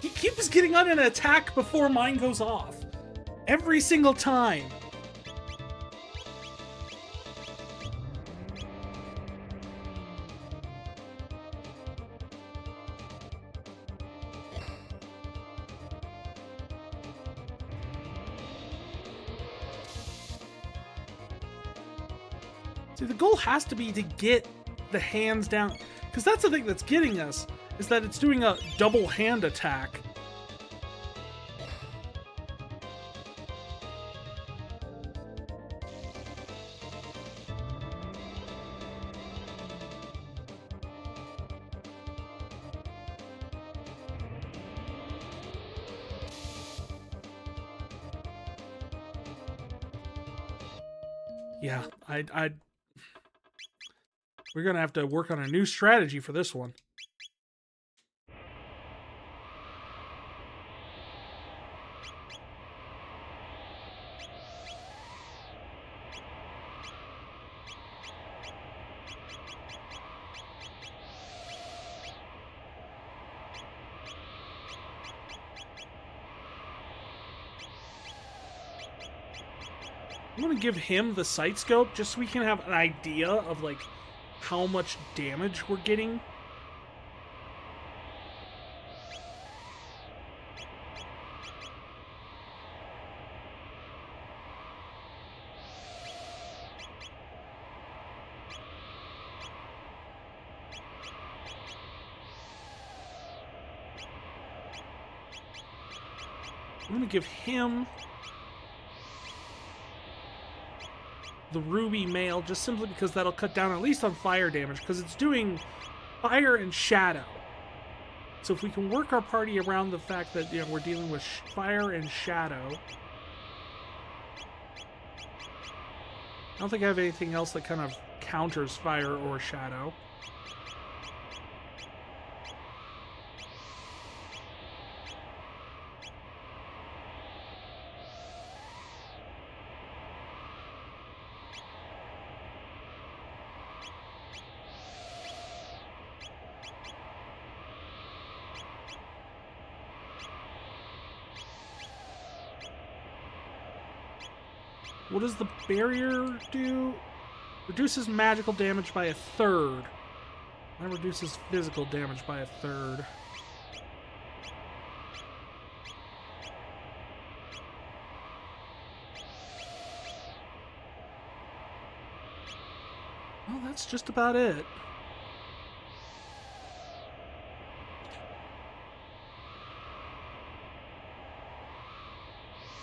He keeps getting on an attack before mine goes off. Every single time. See, the goal has to be to get the hands down, because that's the thing that's getting us, is that it's doing a double hand attack. Yeah, we're gonna have to work on a new strategy for this one. I'm gonna give him the sight scope just so we can have an idea of like how much damage we're getting. I'm gonna give him the ruby mail just simply because that'll cut down at least on fire damage, because it's doing fire and shadow. So if we can work our party around the fact that, you know, we're dealing with fire and shadow. I don't think I have anything else that kind of counters fire or shadow. What does the barrier do? Reduces magical damage by a third. That reduces physical damage by a third. Well, that's just about it.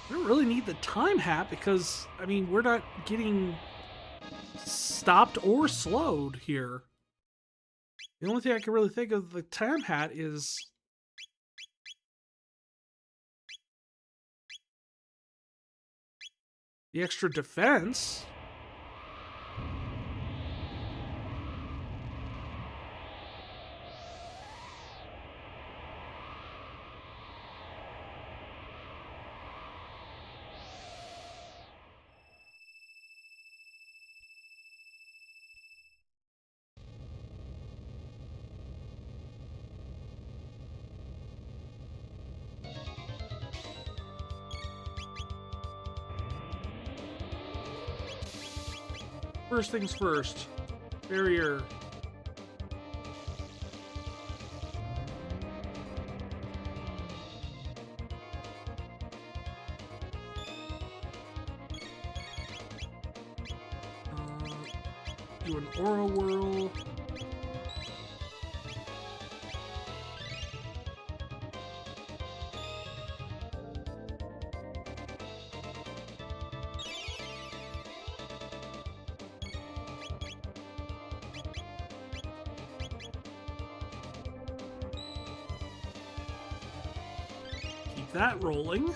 I don't really need the time hat because, I mean, we're not getting stopped or slowed here. The only thing I can really think of the time hat is the extra defense. First things first. Barrier. Do an aura whirl. That rolling.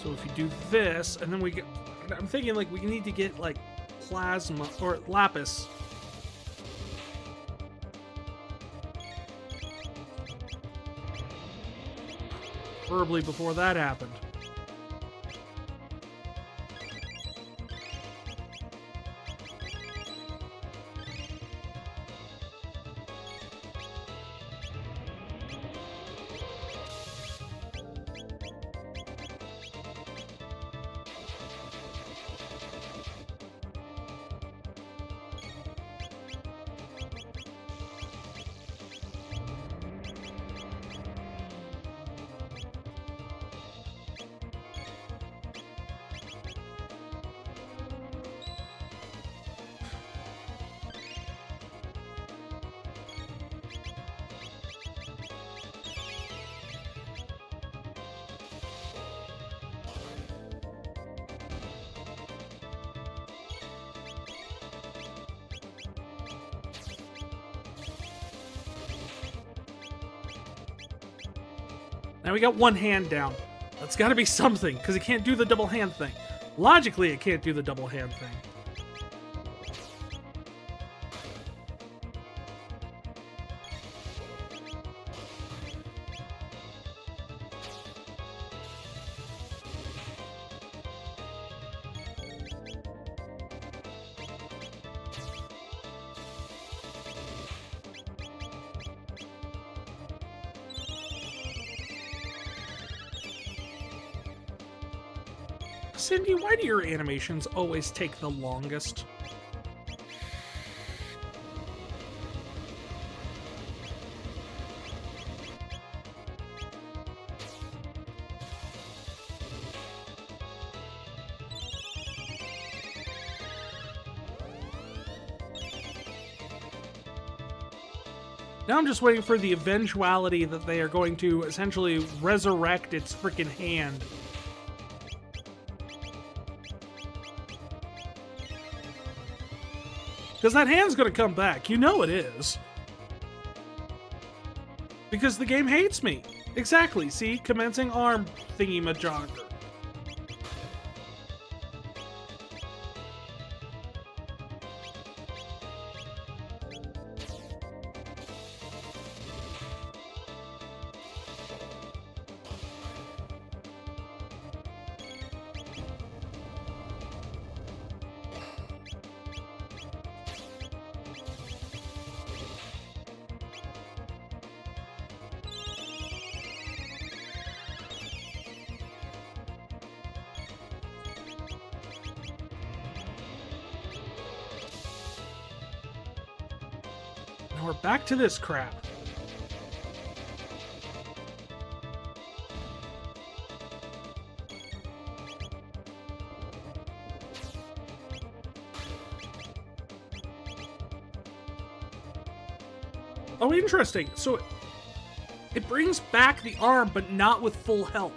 So if you do this, and then we get... I'm thinking, like, we need to get, like, plasma, or lapis. Preferably before that happened. Now we got one hand down. That's got to be something, because it can't do the double hand thing. Logically, it can't do the double hand thing. Cindy, why do your animations always take the longest? Now I'm just waiting for the eventuality that they are going to essentially resurrect its freaking hand. Because that hand's gonna come back. You know it is. Because the game hates me. Exactly. See? Commencing arm thingy-majogger. Now we're back to this crap. Oh, interesting. So it brings back the arm, but not with full health.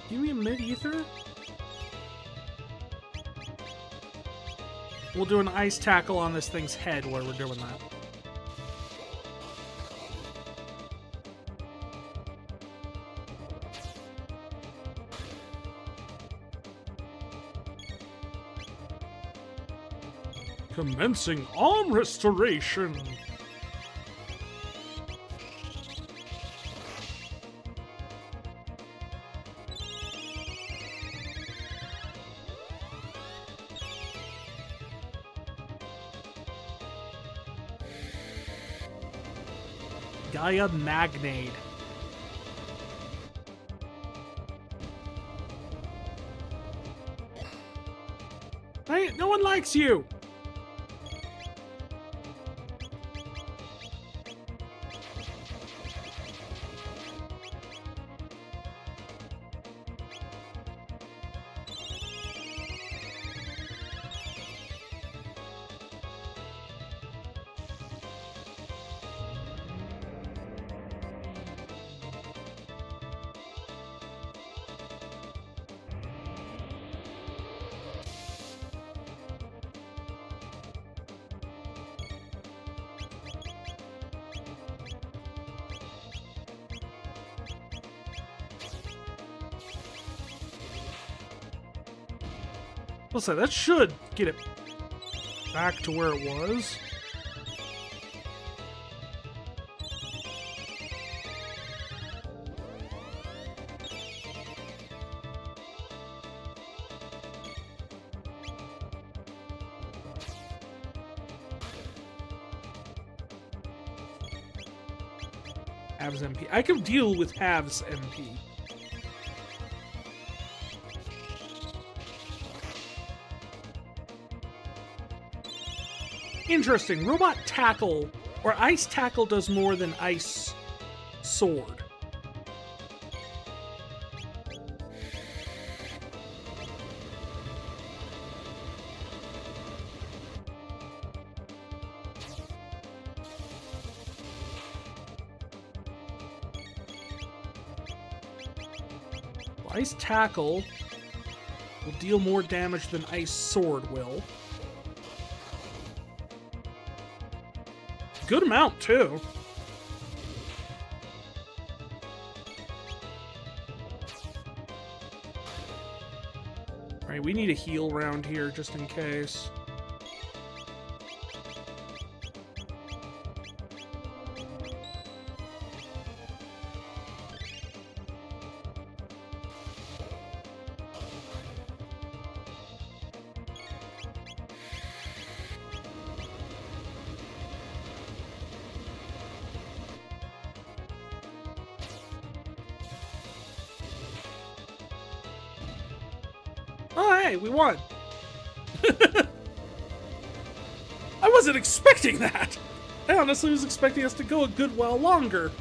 Give me a mid-ether? We'll do an ice tackle on this thing's head while we're doing that. Commencing arm restoration! Gaia Magnade. Hey, no one likes you! I'll say that should get it back to where it was. Halves MP. I can deal with halves MP. Interesting. Robot tackle, or ice tackle, does more than ice sword. Ice tackle will deal more damage than ice sword will. Good amount, too. Alright, we need a heal round here just in case. Oh, hey, we won. I wasn't expecting that. I honestly was expecting us to go a good while longer.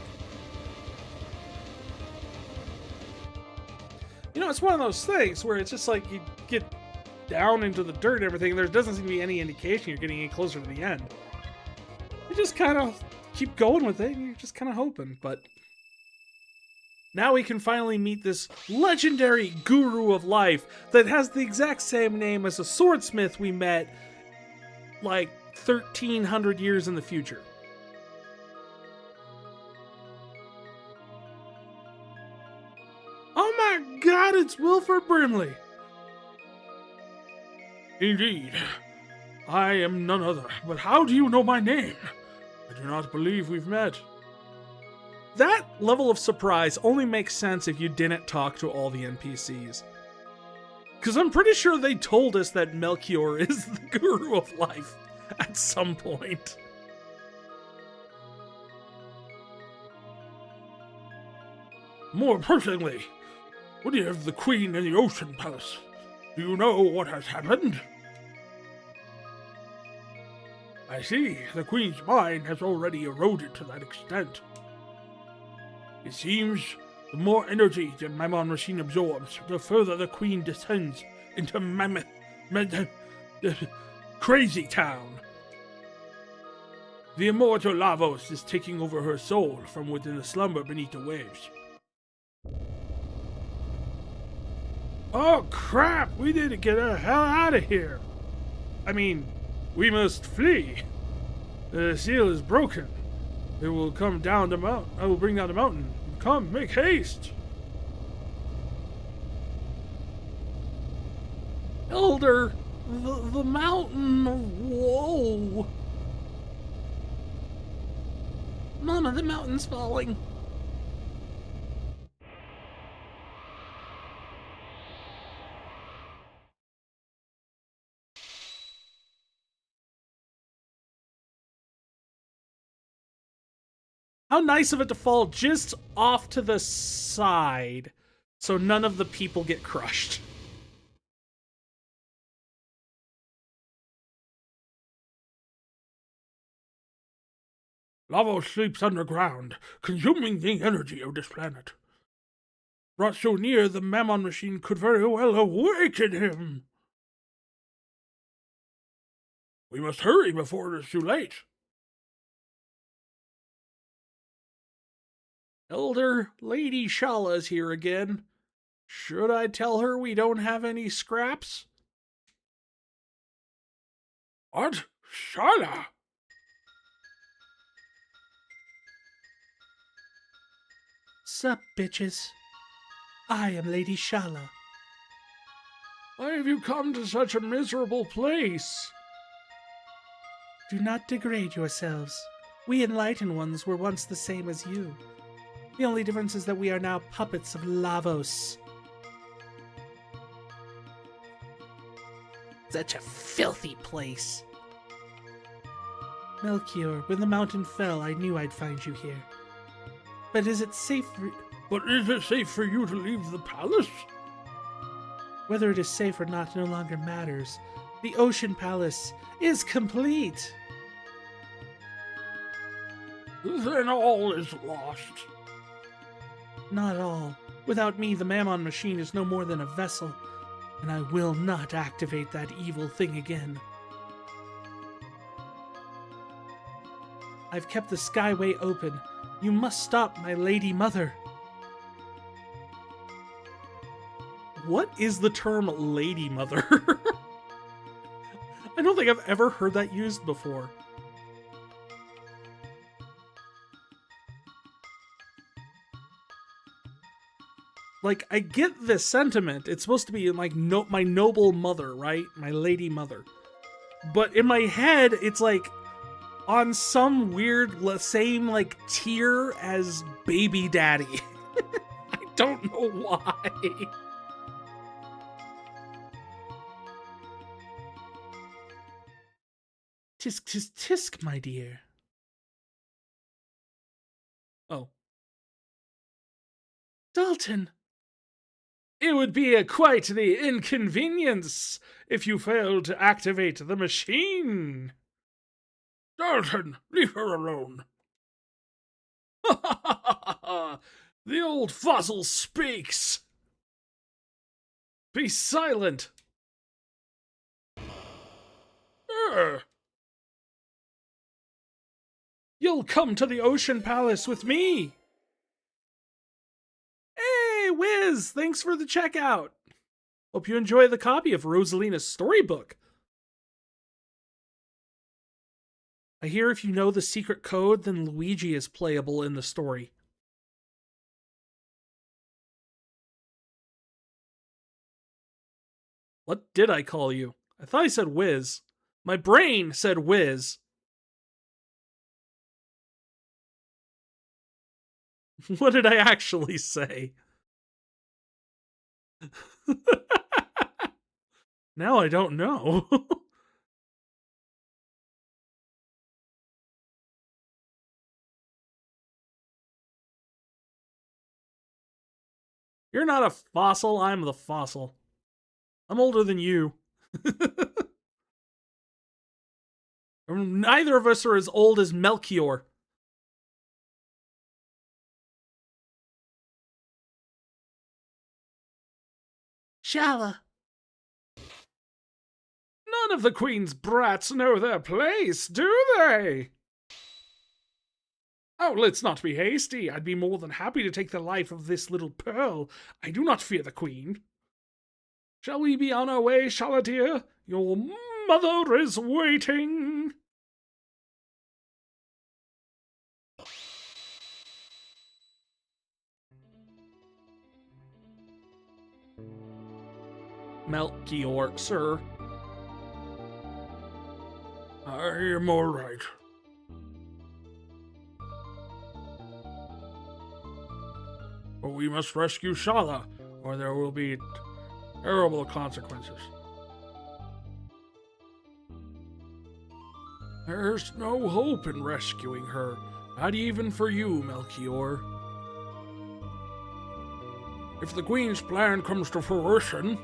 You know, it's one of those things where it's just like you get down into the dirt and everything, and there doesn't seem to be any indication you're getting any closer to the end. You just kind of keep going with it, and you're just kind of hoping, but... Now we can finally meet this legendary guru of life that has the exact same name as a swordsmith we met like 1,300 years in the future. Oh my god, it's Wilford Brimley! Indeed. I am none other, but how do you know my name? I do not believe we've met. That level of surprise only makes sense if you didn't talk to all the NPCs. Because I'm pretty sure they told us that Melchior is the guru of life at some point. More personally, we have the Queen in the Ocean Palace. Do you know what has happened? I see, the Queen's mind has already eroded to that extent. It seems the more energy the Mammon machine absorbs, the further the Queen descends into Crazy Town. The immortal Lavos is taking over her soul from within the slumber beneath the waves. Oh crap! We need to get the hell out of here! I mean, we must flee. The seal is broken. It will come down the mountain. I will bring down the mountain. Come, make haste! Elder, the Mountain of Woe. Mama, the mountain's falling. How nice of it to fall just off to the side so none of the people get crushed. Lavos sleeps underground, consuming the energy of this planet. Brought so near, the Mammon machine could very well awaken him. We must hurry before it is too late. Elder, Lady Shala's here again. Should I tell her we don't have any scraps? What? Shala? Sup, bitches? I am Lady Shala. Why have you come to such a miserable place? Do not degrade yourselves. We enlightened ones were once the same as you. The only difference is that we are now puppets of Lavos. Such a filthy place. Melchior, when the mountain fell, I knew I'd find you here. But is it safe for... But is it safe for you to leave the palace? Whether it is safe or not no longer matters. The Ocean Palace is complete. Then all is lost. Not all. Without me, the Mammon machine is no more than a vessel, and I will not activate that evil thing again. I've kept the Skyway open. You must stop my lady mother. What is the term lady mother? I don't think I've ever heard that used before. Like, I get this sentiment. It's supposed to be like my noble mother, right? My lady mother. But in my head, it's like on some weird same like tier as baby daddy. I don't know why. Tisk, tisk, tisk, my dear. Oh. Dalton! It would be quite the inconvenience if you failed to activate the machine. Dalton, leave her alone. The old fossil speaks. Be silent. You'll come to the Ocean Palace with me. Hey, Wiz! Thanks for the checkout! Hope you enjoy the copy of Rosalina's storybook. I hear if you know the secret code, then Luigi is playable in the story. What did I call you? I thought I said Wiz. My brain said Wiz. What did I actually say? Now I don't know. You're not a fossil, I'm the fossil. I'm older than you. Neither of us are as old as Melchior. Shala! None of the Queen's brats know their place, do they? Oh, let's not be hasty. I'd be more than happy to take the life of this little pearl. I do not fear the Queen. Shall we be on our way, Shala dear? Your mother is waiting. Melchior, sir. I am all right. But we must rescue Shala, or there will be terrible consequences. There's no hope in rescuing her, not even for you, Melchior. If the Queen's plan comes to fruition...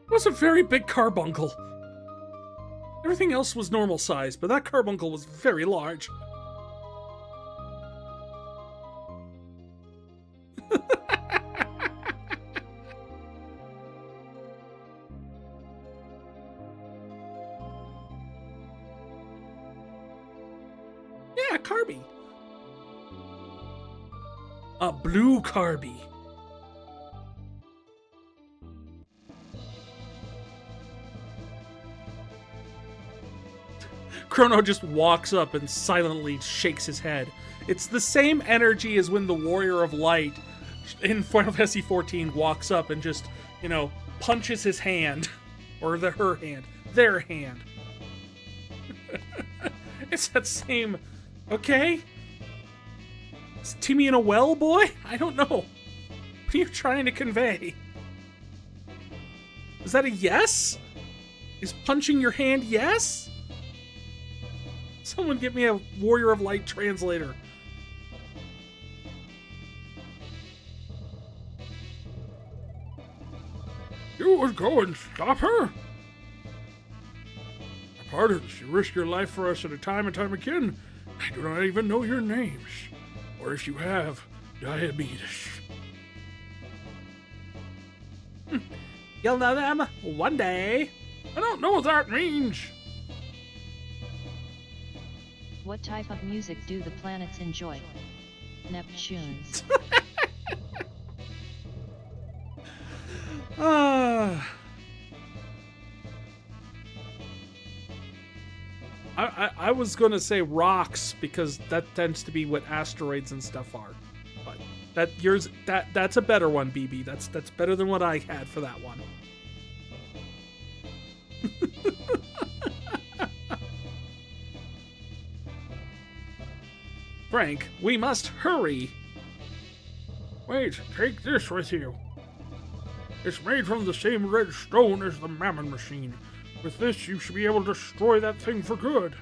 It was a very big carbuncle. Everything else was normal size, but that carbuncle was very large. Yeah, Carby. A blue Carby. Chrono just walks up and silently shakes his head. It's the same energy as when the Warrior of Light in Final Fantasy XIV walks up and just, punches his hand. Or her hand. Their hand. It's that same... Okay? Is Timmy in a well, boy? I don't know. What are you trying to convey? Is that a yes? Is punching your hand yes? Someone get me a Warrior of Light translator. You would go and stop her? Pardons, you risk your life for us at a time and time again. I do not even know your names. Or if you have, diabetes. You'll know them one day. I don't know what that means. What type of music do the planets enjoy? Neptunes. I was gonna say rocks because that tends to be what asteroids and stuff are. But that's a better one, BB. That's better than what I had for that one. Frank, we must hurry. Wait, take this with you. It's made from the same red stone as the Mammon machine. With this, you should be able to destroy that thing for good.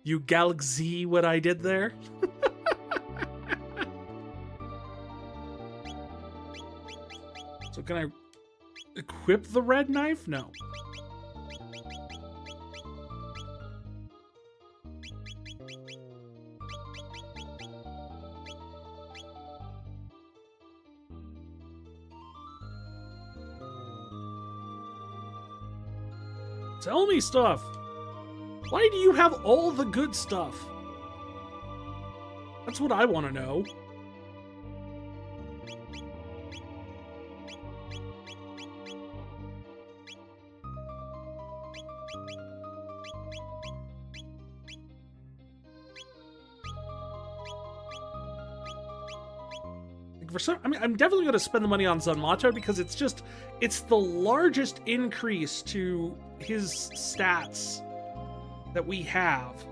You galaxy what I did there? So can I equip the red knife? No. Tell me stuff. Why do you have all the good stuff? That's what I want to know. I'm definitely going to spend the money on Zanmato because it's the largest increase to his stats that we have.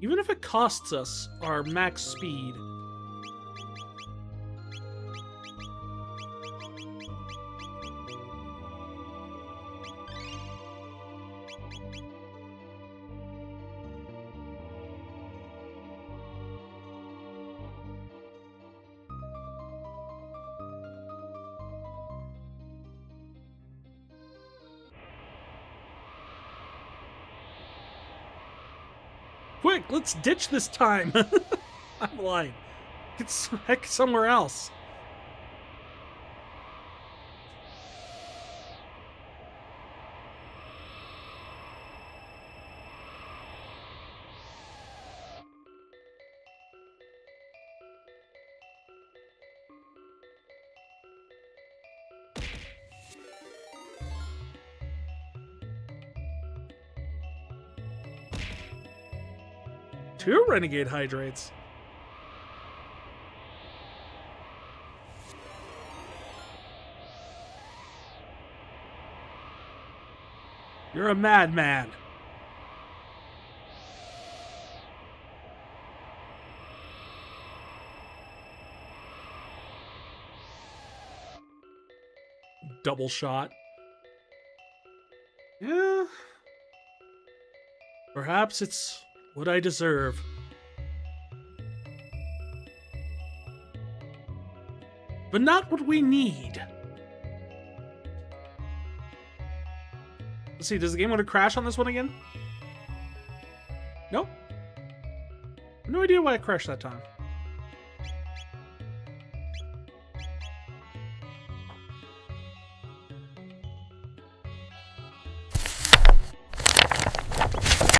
Even if it costs us our max speed. Quick, let's ditch this time. I'm lying. Heck somewhere else. Two renegade hydrates. You're a madman. Double shot. Yeah. Perhaps it's what I deserve. But not what we need. Let's see, does the game want to crash on this one again? Nope. No idea why it crashed that time.